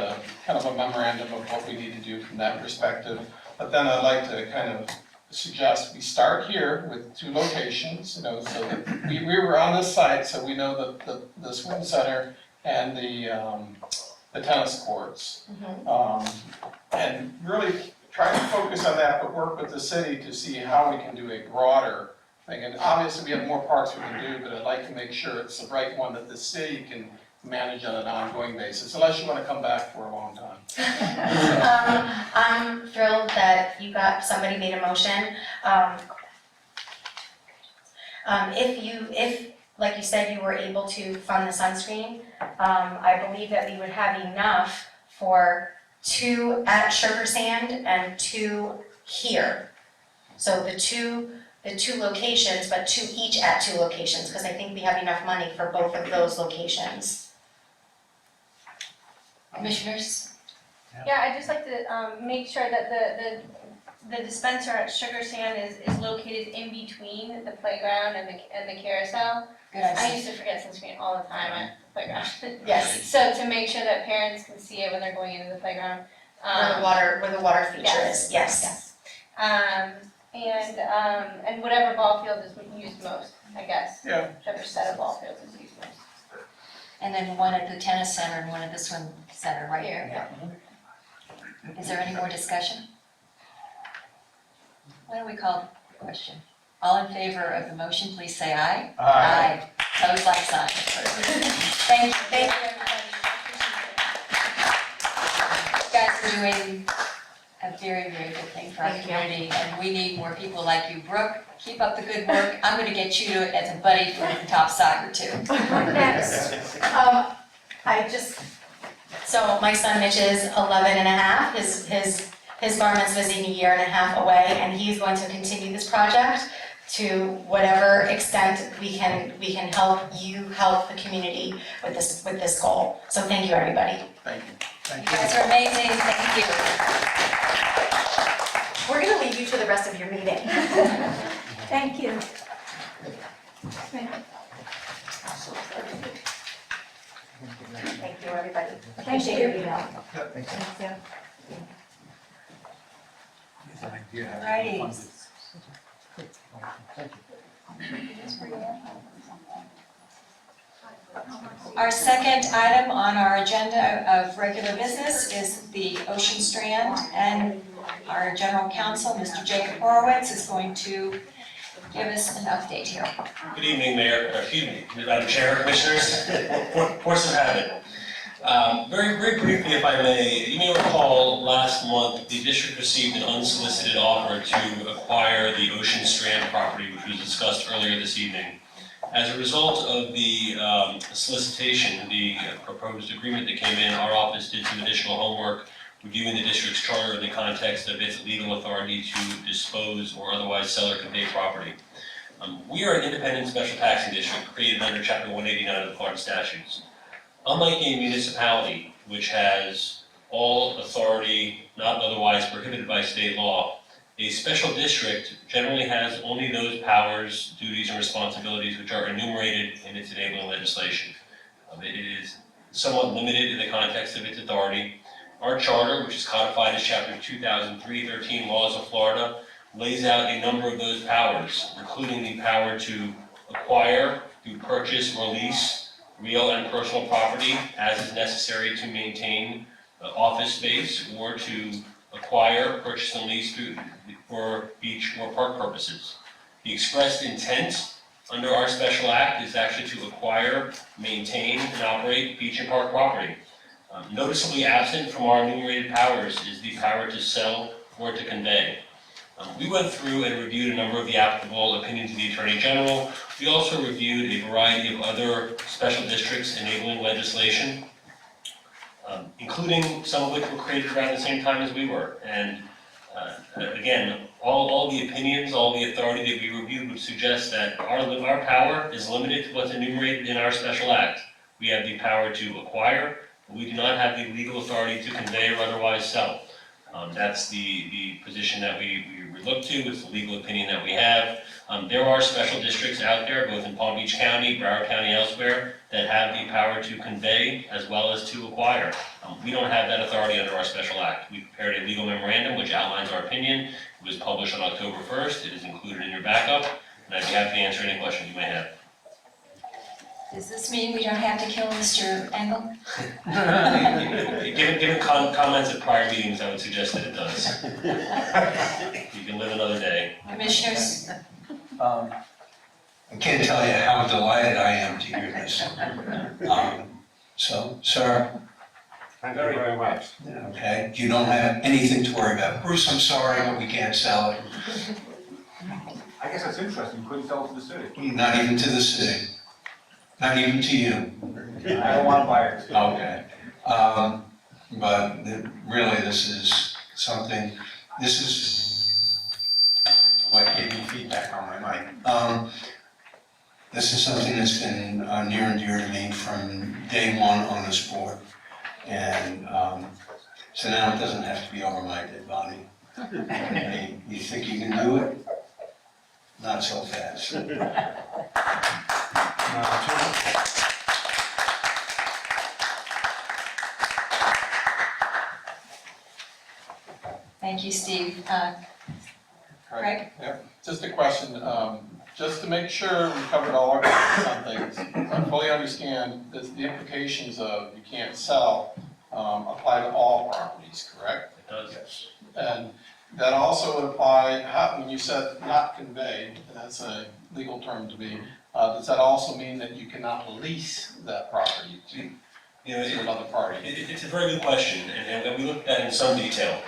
kind of a memorandum of what we need to do from that perspective. But then I'd like to kind of suggest we start here with 2 locations, so that we were on this site, so we know the swim center and the tennis courts. And really try to focus on that, but work with the city to see how we can do a broader thing. And obviously, we have more parks we can do, but I'd like to make sure it's the right one that the city can manage on an ongoing basis, unless you want to come back for a long time. I'm thrilled that somebody made a motion. If, like you said, you were able to fund the sunscreen, I believe that we would have enough for 2 at Sugar Sand and 2 here. So the 2 the 2 locations, but 2 each at 2 locations, because I think we have enough money for both of those locations. Commissioners? Yeah, I'd just like to make sure that the dispenser at Sugar Sand is located in between the playground and the carousel. Good I idea. used to forget sunscreen all the time at the playground. Yes. So to make sure that parents can see it when they're going into the playground. Where the water feature Yes. is, yes. And whatever ball field is used most, I guess. Yeah. Whichever set of ball fields is used most. And then one at the tennis center and one at the swim center, right? Here, Is there any more discussion? Why don't we call the question? All in favor of the motion, please say aye. Aye. Opposed, like sign. Thank you, thank you, everybody. You guys are doing a very, very good thing for our Thank you. community, and we need more people like you. Brooke, keep up the good work. I'm gonna get you as a buddy for top soccer too. Next. So my son Mitch is 11 and a half, his bar mitzvah is a year and a half away, and he's going to continue this project to whatever extent we can help you help the community with this goal. So thank you, everybody. Thank you. You guys are amazing, thank you. We're gonna leave you to the rest of your meeting. Thank you. Thank you, everybody. Thank Appreciate you. your email. Alrighty. Our second item on our agenda of regular business is the Ocean Strand, and our general counsel, Mr. Jacob Horowitz, is going to give us an update here. Good evening, Madam Chair, Commissioners, force of habit. Very briefly, if I may, you may recall last month, the district received an unsolicited offer to acquire the Ocean Strand property, which was discussed earlier this evening. As a result of the solicitation, the proposed agreement that came in, our office did some additional homework reviewing the district's charter in the context of its legal authority to dispose or otherwise sell or convey property. We are an independent special taxing district created under Chapter 189 of the Florida statutes. Unlike a municipality, which has all authority not otherwise prohibited by state law, a special district generally has only those powers, duties, and responsibilities which are enumerated in its enabling legislation. It is somewhat limited in the context of its authority. Our charter, which is codified as Chapter 2003-13 Laws of Florida, lays out a number of those powers, including the power to acquire, through purchase or lease, real and personal property as is necessary to maintain office space, or to acquire, purchase, and lease for beach or park purposes. The expressed intent under our special act is actually to acquire, maintain, and operate beach and park property. Noticeably absent from our enumerated powers is the power to sell or to convey. We went through and reviewed a number of the applicable opinions of the Attorney General. We also reviewed a variety of other special districts enabling legislation, including some of which were created around the same time as we were. And again, all the opinions, all the authority that we reviewed would suggest that our power is limited to what's enumerated in our special act. We have the power to acquire, but we do not have the legal authority to convey or otherwise sell. That's the position that we look to, it's the legal opinion that we have. There are special districts out there, both in Palm Beach County, Broward County, elsewhere, that have the power to convey as well as to acquire. We don't have that authority under our special act. We prepared a legal memorandum which outlines our opinion. It was published on October 1st. It is included in your backup, and I'd be happy to answer any questions you may have. Does this mean we don't have to kill Mr. Engel? Given comments at prior meetings, I would suggest that it does. You can live another day. Commissioners? I can't tell you how delighted I am to hear this. So, sir, Thank you very much. okay, you don't have anything to worry about. Bruce, I'm sorry, but we can't sell it. I guess that's interesting, you couldn't sell it to the city. Not even to the city. Not even to you. I don't want to buy it. Okay. But really, this is something, this is what gave me feedback on my mind. This is something that's been near and dear to me from day one on this board. And so now it doesn't have to be over my dead body. Hey, you think you can do it? Not so fast. Thank you, Steve. Craig? Yeah, just a question, just to make sure we covered all our bases on things. I fully understand that the implications of you can't sell apply to all properties, correct? It does. Yes. And that also would apply, when you said not convey, that's a legal term to me, does that also mean that you cannot lease that property to another party? It's a very good question, and we looked at it in some detail.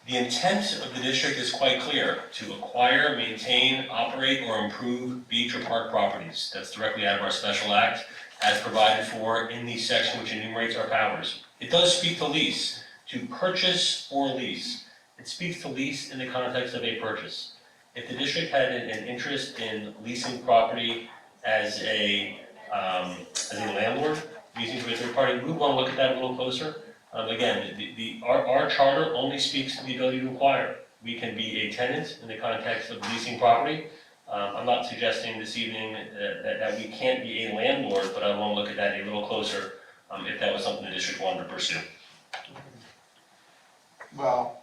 The intent of the district is quite clear, to acquire, maintain, operate, or improve beach or park properties. That's directly out of our special act, as provided for in the section which enumerates our powers. It does speak to lease, to purchase or lease. It speaks to lease in the context of a purchase. If the district had an interest in leasing property as a landlord, leasing to a third party, we would want to look at that a little closer. Again, our charter only speaks to the ability to acquire. We can be a tenant in the context of leasing property. I'm not suggesting this evening that we can't be a landlord, but I want to look at that a little closer if that was something the district wanted to pursue. Well,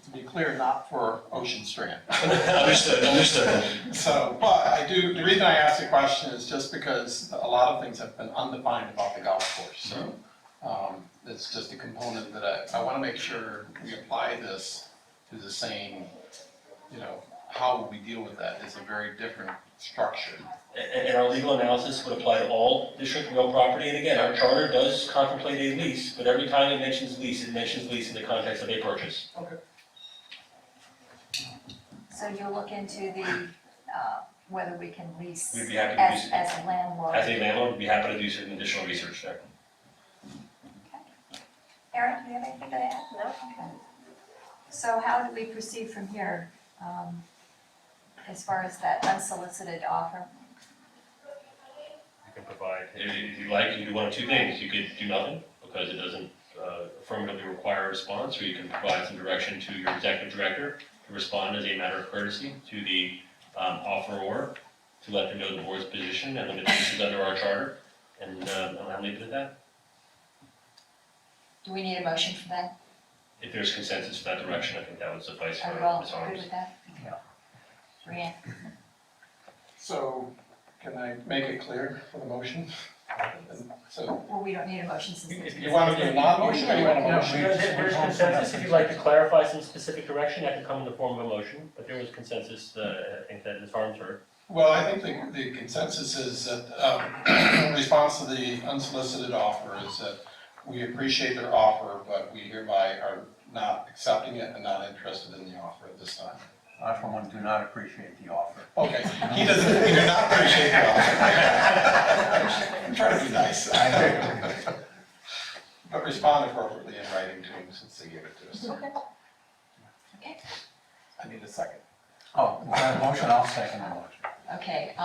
to be clear, not for Ocean Strand. Understood. So, but I do, the reason I asked the question is just because a lot of things have been undefined about the golf course, so. It's just a component that I want to make sure we apply this to the same, how we deal with that is a very different structure. And our legal analysis would apply to all district real property, and again, our charter does contemplate a lease, but every time it mentions lease in the context of a purchase. Okay. So you'll look into the, whether we can lease We'd be happy to do so. as a landlord. As a landlord, we'd be happy to do some additional research there. Erin, do you have anything to add? No. Okay. So how do we proceed from here, as far as that unsolicited offer? You can provide, if you like, you can do one of two things. You could do nothing, because it doesn't affirmatively require a response, or you can provide some direction to your executive director to respond as a matter of courtesy to the offeror, to let them know the board's position and limitations under our charter, and I'll leave it at that. Do we need a motion for that? If there's consensus for that direction, I think that would suffice for Are you all Ms. good Harms. with that? Yeah. Brianne? So, can I make it clear for the motion? So, Well, we don't need a motion since. you want to do a non-motion or you want a motion? There's consensus, if you'd like to clarify some specific direction, that can come in the form of a motion, but there was consensus, I think that Ms. Harms heard. Well, I think the consensus is that, in response to the unsolicited offer, is that we appreciate their offer, but we hereby are not accepting it and not interested in the offer at this time. I, for one, do not appreciate the offer. Okay, we do not appreciate the offer. I'm trying to be nice. But respond appropriately in writing to them since they gave it to us. Okay. Okay, I need a second. Oh, is that a motion? I'll second the motion. okay,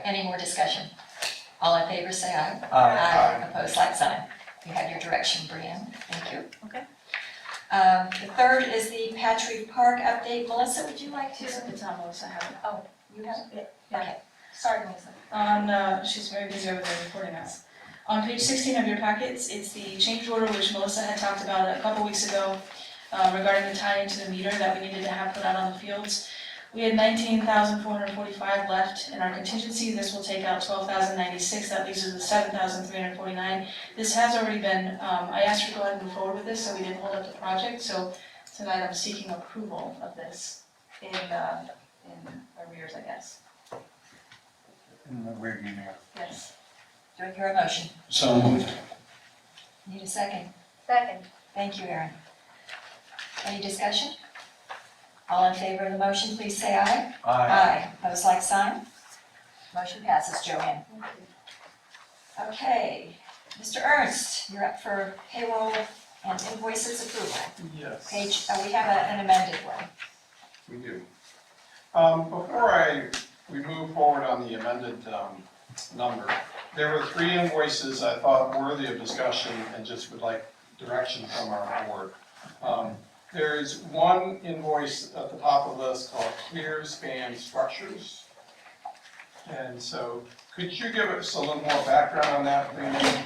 any more discussion? All in favor, say aye. Aye. Opposed, like sign. You have your direction, Brianne, thank you. Okay. The third is the Patry Park update. Melissa, would you like to? It's on Melissa, I have it. Oh, you have it? Yeah. Okay, sorry, Melissa. She's very busy over there reporting us. On page 16 of your packets, it's the change order which Melissa had talked about a couple weeks ago regarding the tie into the meter that we needed to have put out on the fields. We had 19,445 left in our contingency. This will take out 12,096. That leaves us with 7,349. This has already been, I asked her to go ahead and move forward with this, so we didn't hold up the project. So tonight I'm seeking approval of this in arrears, I guess. In the rearview mirror. Yes. Do I hear a motion? So moved. Need a second? Second. Thank you, Erin. Any discussion? All in favor of the motion, please say aye. Aye. Opposed, like sign. Motion passes, Joanne. Okay, Mr. Ernst, you're up for payroll and invoices approval. Yes. Page, we have an amended one. We do. Before we move forward on the amended number, there were 3 invoices I thought worthy of discussion and just would like direction from our board. There is one invoice at the top of the list called Clear Span Structures. And so could you give us a little more background on that, Brandon?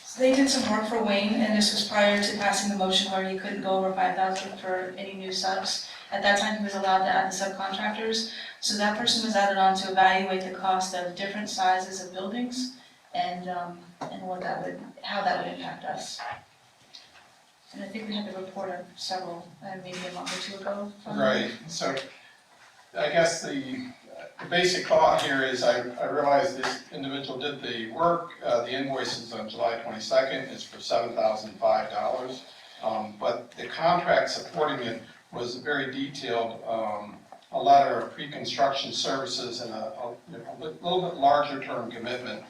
So they did some work for Wayne, and this was prior to passing the motion where he couldn't go over 5,000 for any new subs. At that time, he was allowed to add the subcontractors. So that person was added on to evaluate the cost of different sizes of buildings and how that would impact us. And I think we had the report of several, maybe a month or 2 ago. Right, so I guess the basic thought here is I realize this individual did the work, the invoice is on July 22nd, it's for $7,005. But the contract supporting it was a very detailed, a letter of pre-construction services and a little bit larger term commitment,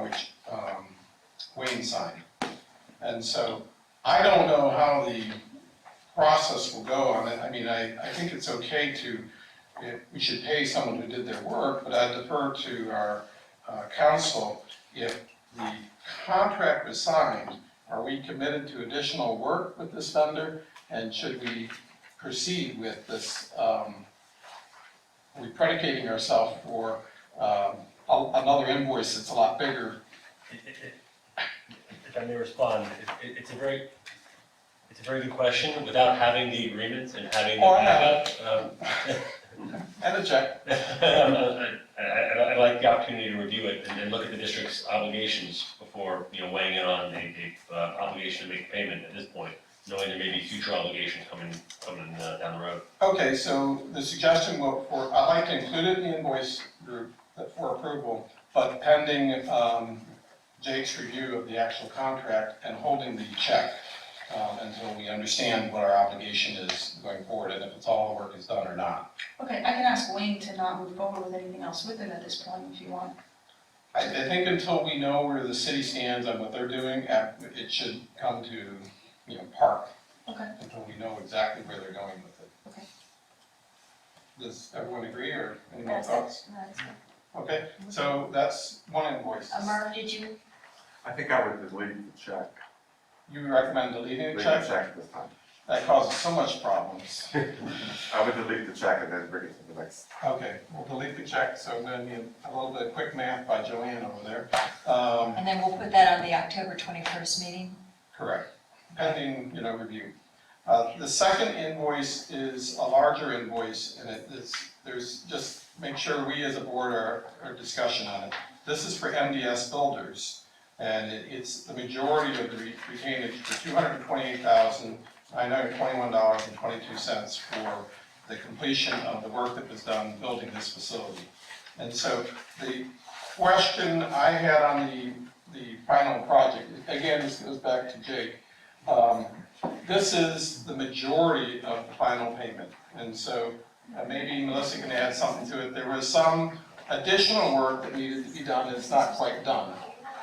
which Wayne signed. And so I don't know how the process will go on it. I mean, I think it's okay we should pay someone who did their work, but I defer to our council. If the contract was signed, are we committed to additional work with this vendor? And should we proceed with this? Are we predicating ourselves for another invoice that's a lot bigger? If I may respond, it's a very good question. Without having the agreement and having the backup, and a check. I'd like the opportunity to review it and look at the district's obligations before, weighing in on the obligation to make a payment at this point, knowing there may be future obligations coming down the road. Okay, so the suggestion I'd like to include it in the invoice group for approval, but pending Jake's review of the actual contract and holding the check until we understand what our obligation is going forward and if it's all the work is done or not. Okay, I can ask Wayne to not move forward with anything else with him at this point if you want. I think until we know where the city stands on what they're doing, it should come to, park. Okay. Until we know exactly where they're going with it. Okay. Does everyone agree or any more thoughts? That's good. Okay, so that's one invoice. Merv, did you? I think I would delete the check. You recommend deleting the Delete the check? check this time. That causes so much problems. I would delete the check and then bring it to the next. Okay, we'll delete the check, so I'm gonna need a little bit of quick math by Joanne over there. And then we'll put that on the October 21st meeting. Correct, pending, review. The second invoice is a larger invoice, and there's just, make sure we as a board are discussion on it. This is for MDS Builders, and it's the majority of the retainage for $228,921.22 for the completion of the work that was done building this facility. And so the question I had on the final project, again, this goes back to Jake. This is the majority of the final payment. And so maybe Melissa can add something to it. There was some additional work that needed to be done that's not quite done.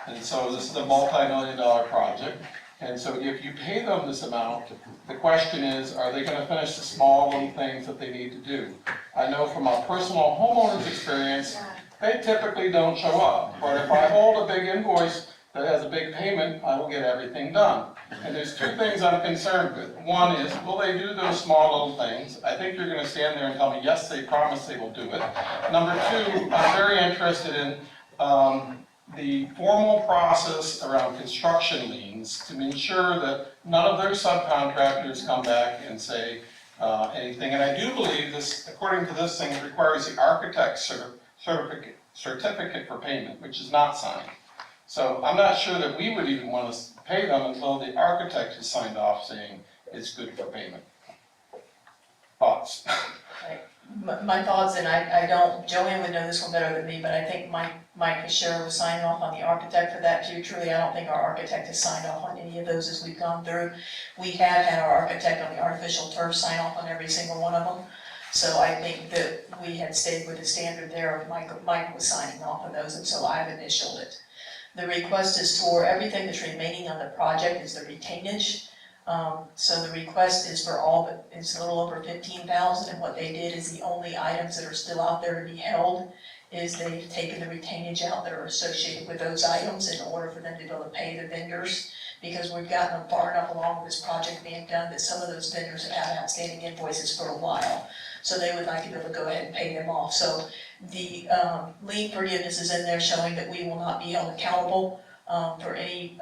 And so this is a multi-million-dollar project. And so if you pay them this amount, the question is, are they going to finish the small little things that they need to do? I know from our personal homeowner's experience, they typically don't show up. But if I hold a big invoice that has a big payment, I will get everything done. And there's 2 things I'm concerned with. One is, will they do those small little things? I think you're going to stand there and tell me, yes, they promise they will do it. Number 2, I'm very interested in the formal process around construction liens to ensure that none of their subcontractors come back and say anything. And I do believe this, according to this thing, it requires the architect's certificate for payment, which is not signed. So I'm not sure that we would even want to pay them until the architect has signed off saying it's good for payment. Thoughts? My thoughts, and I don't, Joanne would know this one better than me, but I think Mike Fisher was signing off on the architect for that too. Truly, I don't think our architect has signed off on any of those as we've gone through. We have had our architect on the artificial turf sign off on every single one of them. So I think that we had stayed with the standard there of Mike was signing off on those, and so I've initialed it. The request is for everything that's remaining on the project is the retainage. So the request is for all, but it's a little over 15,000, and what they did is the only items that are still out there to be held is they've taken the retainage out that are associated with those items in order for them to be able to pay the vendors, because we've gotten them far enough along with this project being done that some of those vendors have had outstanding invoices for a while. So they would like to be able to go ahead and pay them off. So the lien forgiveness is in there showing that we will not be held accountable for any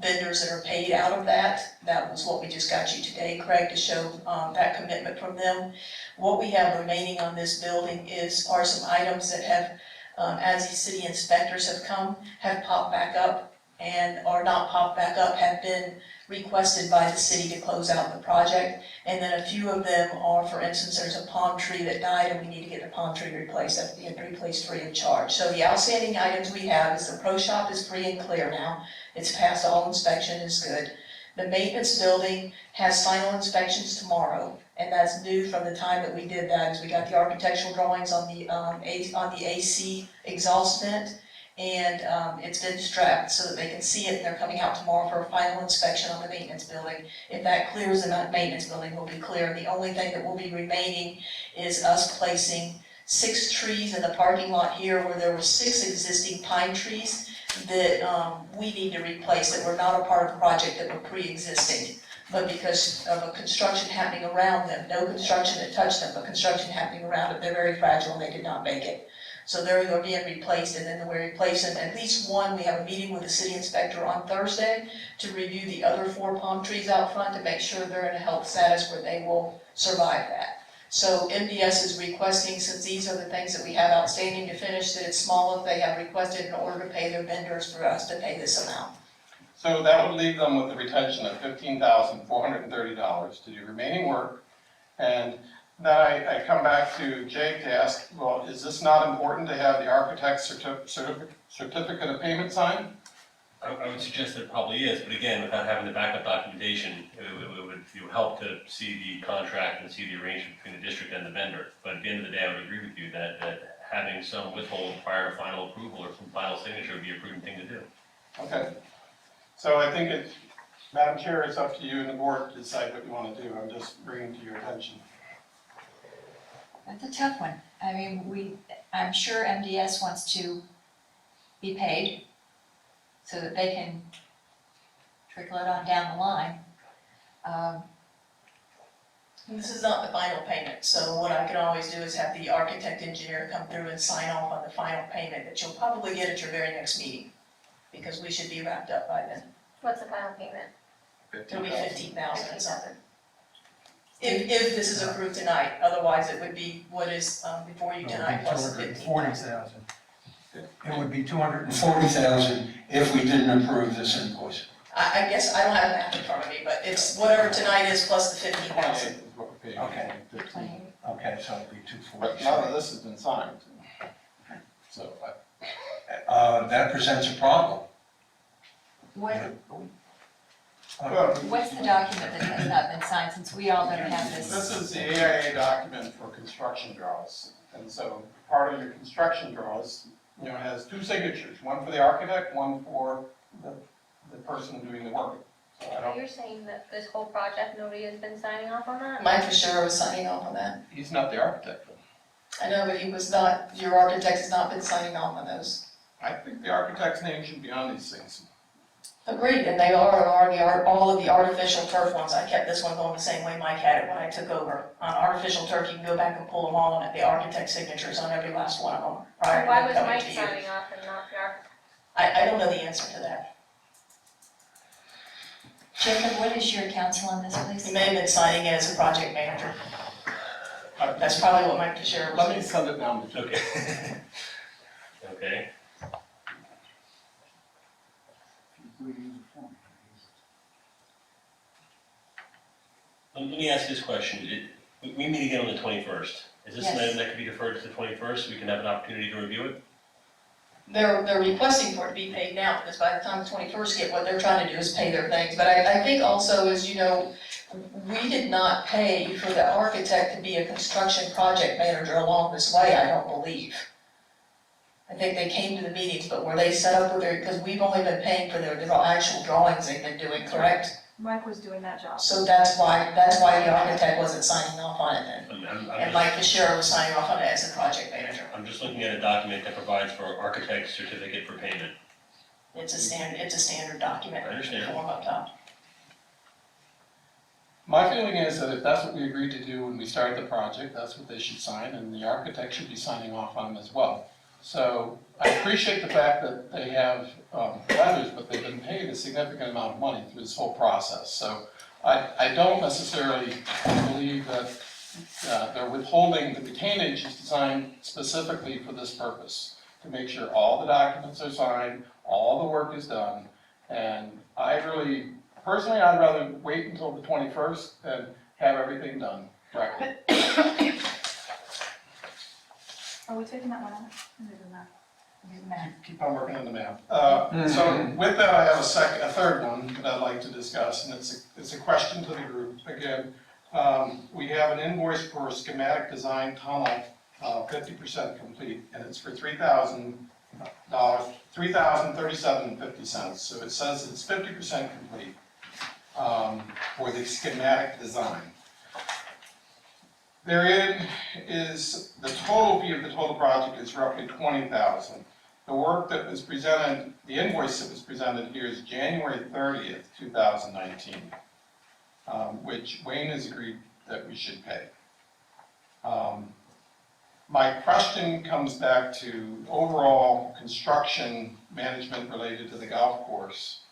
vendors that are paid out of that. That was what we just got you today, Craig, to show that commitment from them. What we have remaining on this building are some items that have, as the city inspectors have come, have popped back up and are not popped back up, have been requested by the city to close out the project. And then a few of them are, for instance, there's a palm tree that died and we need to get the palm tree replaced. That's being replaced free of charge. So the outstanding items we have is the pro shop is free and clear now. It's passed all inspection, is good. The maintenance building has final inspections tomorrow, and that's new from the time that we did that, is we got the architectural drawings on the AC exhaust vent, and it's been strapped so that they can see it, and they're coming out tomorrow for a final inspection on the maintenance building. If that clears, the maintenance building will be clear. The only thing that will be remaining is us placing 6 trees in the parking lot here, where there were 6 existing pine trees that we need to replace, that were not a part of the project, that were pre-existing. But because of a construction happening around them, no construction that touched them, but construction happening around it, they're very fragile and they did not make it. So they're being replaced, and then we're replacing at least one. We have a meeting with the city inspector on Thursday to review the other 4 palm trees out front to make sure they're in a health status where they will survive that. So MDS is requesting, since these are the things that we have outstanding to finish, that it's small enough, they have requested in order to pay their vendors for us to pay this amount. So that would leave them with a retention of $15,430 to do remaining work. And then I come back to Jake to ask, well, is this not important to have the architect's certificate of payment signed? I would suggest that it probably is, but again, without having the backup documentation, it would help to see the contract and see the arrangement between the district and the vendor. But at the end of the day, I would agree with you that having some withhold prior to final approval or some final signature would be a prudent thing to do. Okay. So I think it's, Madam Chair, it's up to you and the board to decide what you want to do. I'm just bringing to your attention. That's a tough one. I mean, I'm sure MDS wants to be paid so that they can trickle it on down the line. And this is not the final payment, so what I can always do is have the architect engineer come through and sign off on the final payment that you'll probably get at your very next meeting, because we should be wrapped up by then. What's the final payment? It'll be 15,000 and something. If this is approved tonight, otherwise it would be what is before you tonight plus the 15,000. It would be $240,000 if we didn't approve this invoice. I guess I don't have math in front of me, but it's whatever tonight is plus the 15,000. Okay. Okay, so it'd be But $240,000. none of this has been signed. So That presents a problem. What's the document that has not been signed, since we all don't have this? This is the AIA document for construction draws. And so part of your construction draws, has 2 signatures, one for the architect, one for the person doing the work. So I So don't, you're saying that this whole project, nobody has been signing off on that? Mike Fischera was signing off on that. he's not the architect. I know, but he was not, your architect has not been signing off on those. I think the architect's name should be on these things. Agreed, and they are already all of the artificial turf ones. I kept this one going the same way Mike had it when I took over. On artificial turf, you can go back and pull them all, and the architect's signatures on every last one of them prior Why to was coming Mike to you. signing off and not the architect? I don't know the answer to that. Jacob, what is your counsel on this, please? He may have been signing it as a project manager. That's probably what Mike Fischera was Let me doing. send it down to you. Okay. Okay. Let me ask you this question. We meet again on the 21st. Is this an item that could be deferred to the 21st, so we can have an opportunity to review it? They're requesting for it to be paid now, because by the time the 21st get, what they're trying to do is pay their things. But I think also, as you know, we did not pay for the architect to be a construction project manager along this way, I don't believe. I think they came to the meetings, but were they set up with their, because we've only been paying for their actual drawings they've been doing, correct? Mike was doing that job. So that's why the architect wasn't signing off on it then. I'm And Mike Fisher was signing off on it as the project manager. I'm just looking at a document that provides for architect certificate for payment. It's a standard document. I understand. Form up top. My feeling is that if that's what we agreed to do when we started the project, that's what they should sign, and the architect should be signing off on them as well. So I appreciate the fact that they have letters, but they've been paid a significant amount of money through this whole process. So I don't necessarily believe that they're withholding, the retainage is designed specifically for this purpose, to make sure all the documents are signed, all the work is done, and personally, I'd rather wait until the 21st and have everything done correctly. Are we taking that one out? Keep on working on the map. So with that, I have a third one that I'd like to discuss, and it's a question to the group. Again, we have an invoice for schematic design tunnel, 50% complete, and it's for $3,000, $3,037.50. So it says it's 50% complete for the schematic design. Therein is, the total fee of the total project is roughly $20,000. The work that was presented, the invoice that was presented here is January 30th, 2019, which Wayne has agreed that we should pay. My question comes back to overall construction management related to the golf course.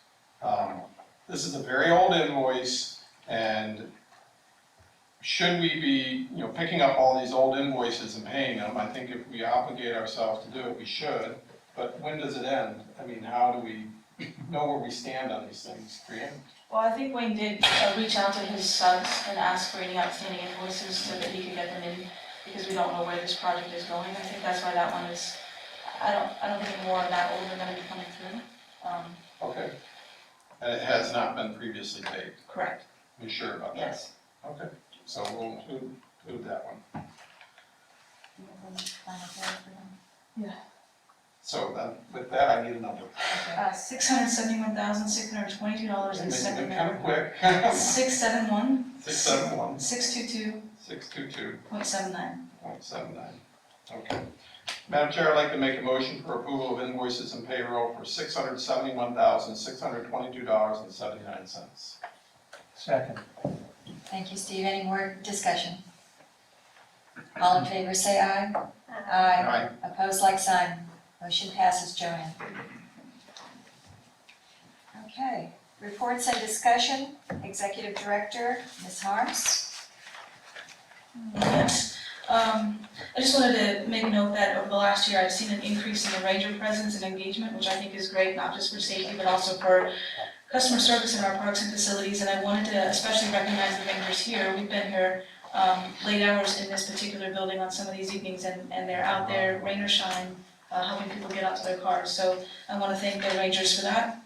This is a very old invoice, and should we be, picking up all these old invoices and paying them? I think if we obligate ourselves to do it, we should. But when does it end? I mean, how do we know where we stand on these things, Brianne? Well, I think Wayne did reach out to his sons and ask for any outstanding invoices so that he could get them in, because we don't know where this project is going. I think that's why that one is, I don't think more of that old are gonna be coming through. Okay. And it has not been previously paid? Correct. You sure about that? Yes. Okay, so we'll include that one. Yeah. So then, with that, I need a number. $671,622.07. Kind of quick. 671. 671. 622. 622. .79. 0.79. Okay. Madam Chair, I'd like to make a motion for approval of invoices and payroll for $671,622.79. Second. Thank you, Steve. Any more discussion? All in favor, say aye. Aye. Opposed, like sign. Motion passes, Joanne. Okay, reports and discussion. Executive Director, Ms. Harms. Yes. I just wanted to make note that over the last year, I've seen an increase in the ranger presence and engagement, which I think is great, not just for safety, but also for customer service in our parks and facilities. And I wanted to especially recognize the rangers here. We've been here late hours in this particular building on some of these evenings, and they're out there, rain or shine, helping people get out to their cars. So I want to thank the rangers for that.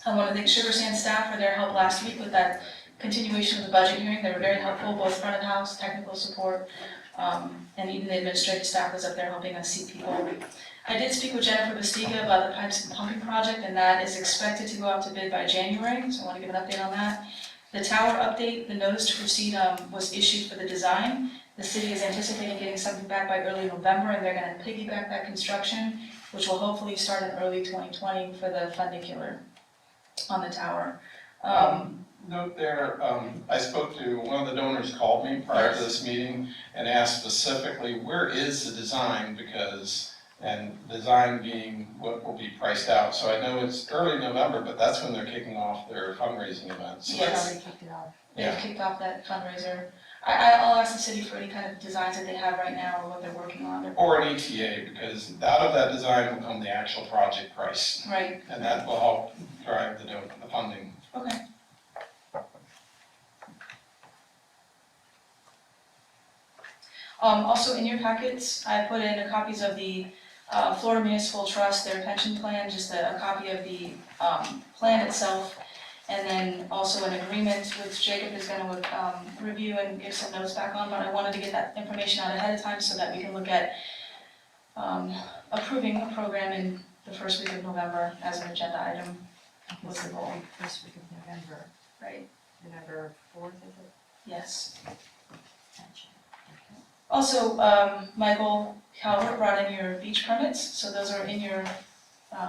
I want to thank Sugar Sand staff for their help last week with that continuation of the budget hearing. They were very helpful, both front of house, technical support, and even the administrative staff was up there helping us see people. I did speak with Jennifer Bastiga about the pipes and pumping project, and that is expected to go out to bid by January, so I want to give an update on that. The tower update, the notice to proceed was issued for the design. The city is anticipating getting something back by early November, and they're going to piggyback that construction, which will hopefully start in early 2020 for the fundicular on the tower. Note there, I spoke to, one of the donors called me prior to this meeting and asked specifically, where is the design? And design being what will be priced out. So I know it's early November, but that's when they're kicking off their fundraising events. Yes. They've kicked off that fundraiser. I'll ask the city for any kind of designs that they have right now or what they're working on. Or an ETA, because out of that design will come the actual project price. Right. And that will help drive the funding. Okay. Also in your packets, I put in copies of the Florida Municipal Trust, their pension plan, just a copy of the plan itself, and then also an agreement which Jacob is going to review and give some notes back on, but I wanted to get that information out ahead of time so that we can look at approving a program in the first week of November as an agenda item. Was the goal. First week of November. Right. November 4th, is it? Yes. Gotcha. Okay. Also, Michael Calvert brought in your beach permits, so those are in your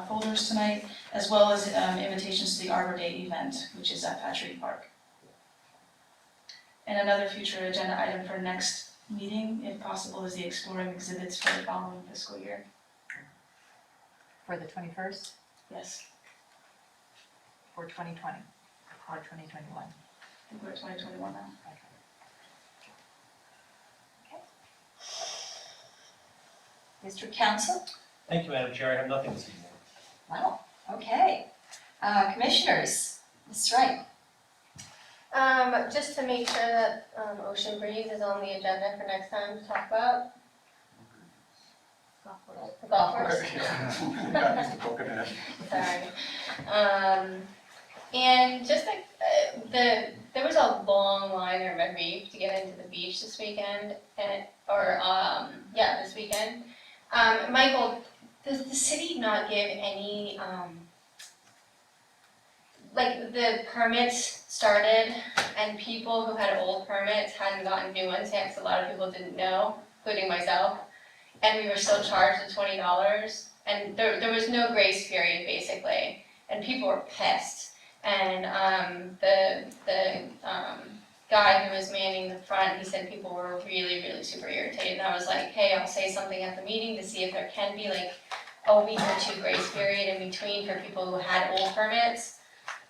folders tonight, as well as invitations to the Arbor Day event, which is at Patrick Park. And another future agenda item for next meeting, if possible, is the exploring exhibits for the following fiscal year. For the 21st, Yes, or 2020, or 2021? I think we're at 2021 now. District Council? Thank you, Madam Chair. I have nothing this evening. Wow, okay. Commissioners, Ms. Wright? Just to make sure that, Ocean Breeze is on the agenda for next time to talk about. The golf course. Sorry. And just like, there was a long line in Red Reef to get into the beach this weekend, this weekend. Michael, does the city not give any, like, the permits started and people who had old permits hadn't gotten new ones yet, 'cause a lot of people didn't know, including myself, and we were still charged the $20, and there was no grace period, basically, and people were pissed. And the guy who was manning the front, he said people were really, really super irritated, and I was like, hey, I'll say something at the meeting to see if there can be like a week or two grace period in between for people who had old permits.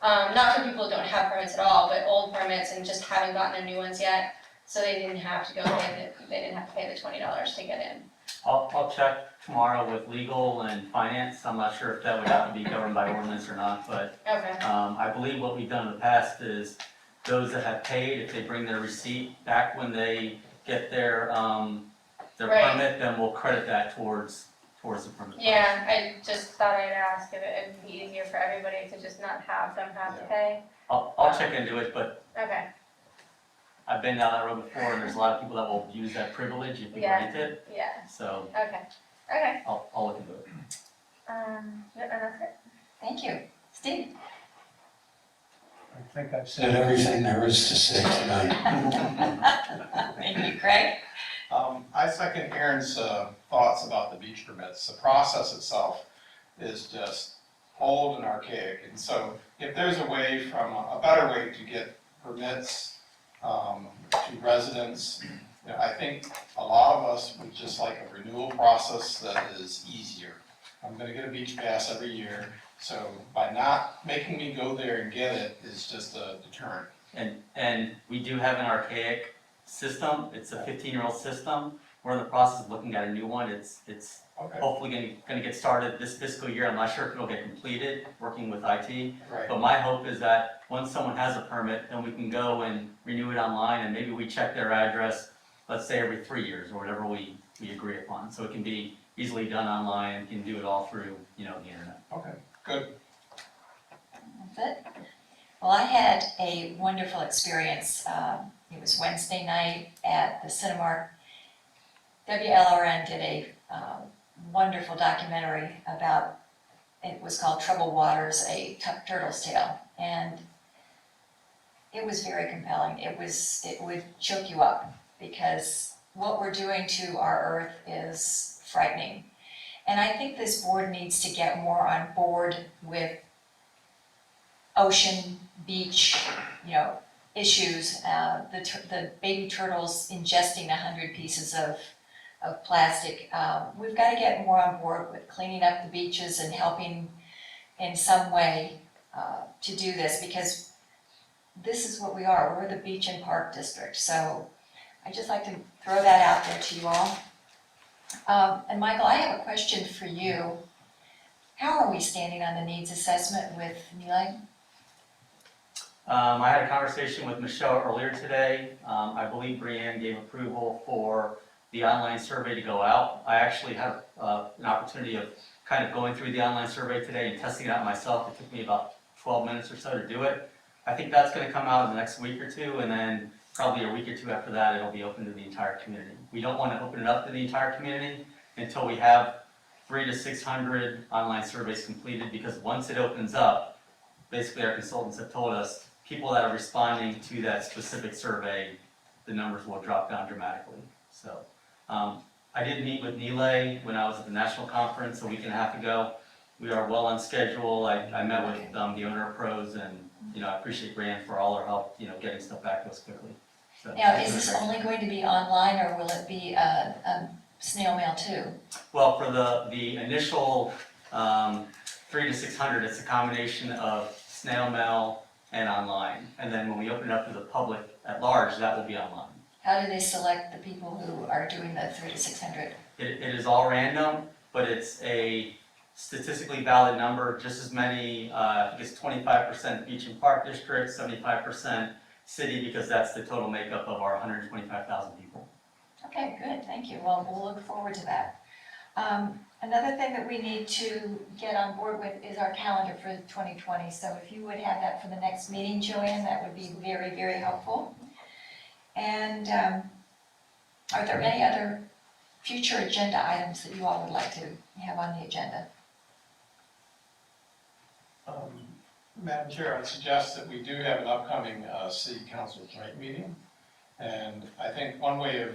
Not for people who don't have permits at all, but old permits and just haven't gotten their new ones yet, so they didn't have to they didn't have to pay the $20 to get in. I'll check tomorrow with legal and finance. I'm not sure if that would have to be governed by ordinance or not, but Okay. I believe what we've done in the past is those that have paid, if they bring their receipt back when they get their Right. permit, then we'll credit that towards the permit. Yeah, I just thought I'd ask if it would be easier for everybody to just not have them have to pay. I'll check into it, but Okay, I've been down that road before, and there's a lot of people that will use that privilege if we Yeah. grant it, yeah, so okay. I'll look into it. Yeah, and that's it. Thank you. Steve? I think I've said everything there is to say tonight. Thank you, Craig? I second Aaron's thoughts about the beach permits. The process itself is just old and archaic. And so if there's a way a better way to get permits to residents, I think a lot of us would just like a renewal process that is easier. I'm gonna get a beach pass every year, so by not making me go there and get it is just a deterrent. And we do have an archaic system, it's a 15-year-old system. We're in the process of looking at a new one. It's Okay. hopefully gonna get started this fiscal year. I'm not sure if it'll get completed, working with IT. Right. But my hope is that once someone has a permit, then we can go and renew it online, and maybe we check their address, let's say every 3 years, or whatever we agree upon. So it can be easily done online, and can do it all through, the internet. Okay, good. That's it? Well, I had a wonderful experience. It was Wednesday night at the Cinemark. WLRN did a wonderful documentary about, it was called Troubled Waters, a turtle's tale. And it was very compelling. It would choke you up, because what we're doing to our earth is frightening. And I think this board needs to get more on board with ocean, beach, issues. The baby turtles ingesting 100 pieces of plastic. We've got to get more on board with cleaning up the beaches and helping in some way to do this, because this is what we are. We're the beach and park district. So I'd just like to throw that out there to you all. And Michael, I have a question for you. How are we standing on the needs assessment with Neeling? I had a conversation with Michelle earlier today. I believe Brianne gave approval for the online survey to go out. I actually had an opportunity of kind of going through the online survey today and testing it out myself. It took me about 12 minutes or so to do it. I think that's going to come out in the next week or two, and then probably a week or two after that, it'll be open to the entire community. We don't want to open it up to the entire community until we have 300 to 600 online surveys completed, because once it opens up, basically our consultants have told us people that are responding to that specific survey, the numbers will drop down dramatically. So I did meet with Nile when I was at the national conference a week and a half ago. We are well on schedule. I met with the owner of Pros, and I appreciate Brianne for all her help, getting stuff back to us quickly. So, Now, is this only going to be online, or will it be snail mail too? well, for the initial 3 to 600, it's a combination of snail mail and online. And then when we open it up to the public at large, that will be online. How do they select the people who are doing the 3 to 600? It is all random, but it's a statistically valid number, just as many, I think it's 25% Beach and Park District, 75% city, because that's the total makeup of our 125,000 people. Okay, good, thank you. Well, we'll look forward to that. Another thing that we need to get on board with is our calendar for 2020. So if you would have that for the next meeting, Joanne, that would be very, very helpful. And are there any other future agenda items that you all would like to have on the agenda? Madam Chair, I'd suggest that we do have an upcoming city council joint meeting. And I think one way of,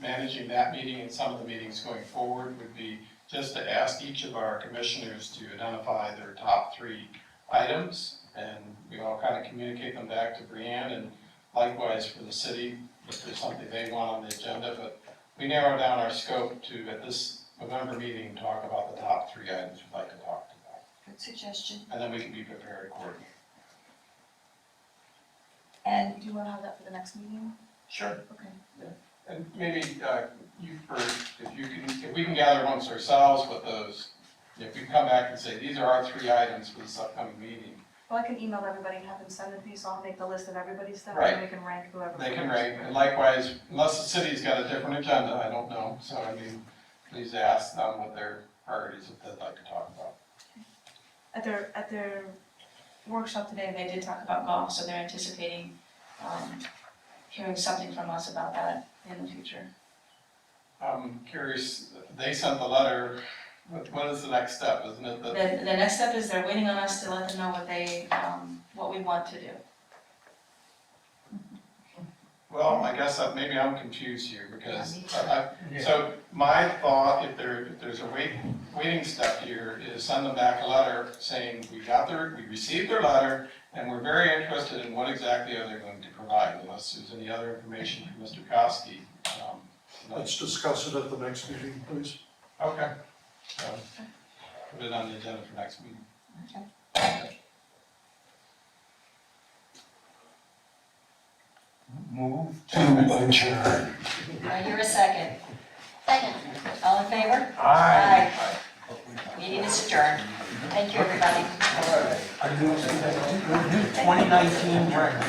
managing that meeting and some of the meetings going forward would be just to ask each of our commissioners to identify their top 3 items, and we all kind of communicate them back to Brianne, and likewise for the city, if there's something they want on the agenda. But we narrow down our scope to, at this November meeting, talk about the top 3 items we'd like to talk about. Good suggestion. And then we can be prepared accordingly. And Do you want to have that for the next meeting? Sure. Okay. And maybe you first, if we can gather amongst ourselves what those, if we can come back and say, these are our 3 items for this upcoming meeting. Well, I can email everybody and have them send it to me, so I'll make the list of everybody's stuff, Right. and we can rank whoever. They can rank, and likewise, unless the city's got a different agenda, I don't know. So I mean, please ask them what their priorities that they'd like to talk about. At their workshop today, they did talk about golf, so they're anticipating hearing something from us about that in the future. I'm curious, they sent the letter, what is the next step, isn't it? The next step is they're waiting on us to let them know what we want to do. Well, I guess maybe I'm confused here, because so my thought, if there's a waiting step here, is send them back a letter saying we received their letter, and we're very interested in what exactly are they going to provide, unless there's any other information from Mr. Kosky. Let's discuss it at the next meeting, please. Okay. Put it on the agenda for next meeting. Okay. Move to adjourn. I hear a second. Second. All in favor? Aye. Meeting is adjourned. Thank you, everybody. 2019 record.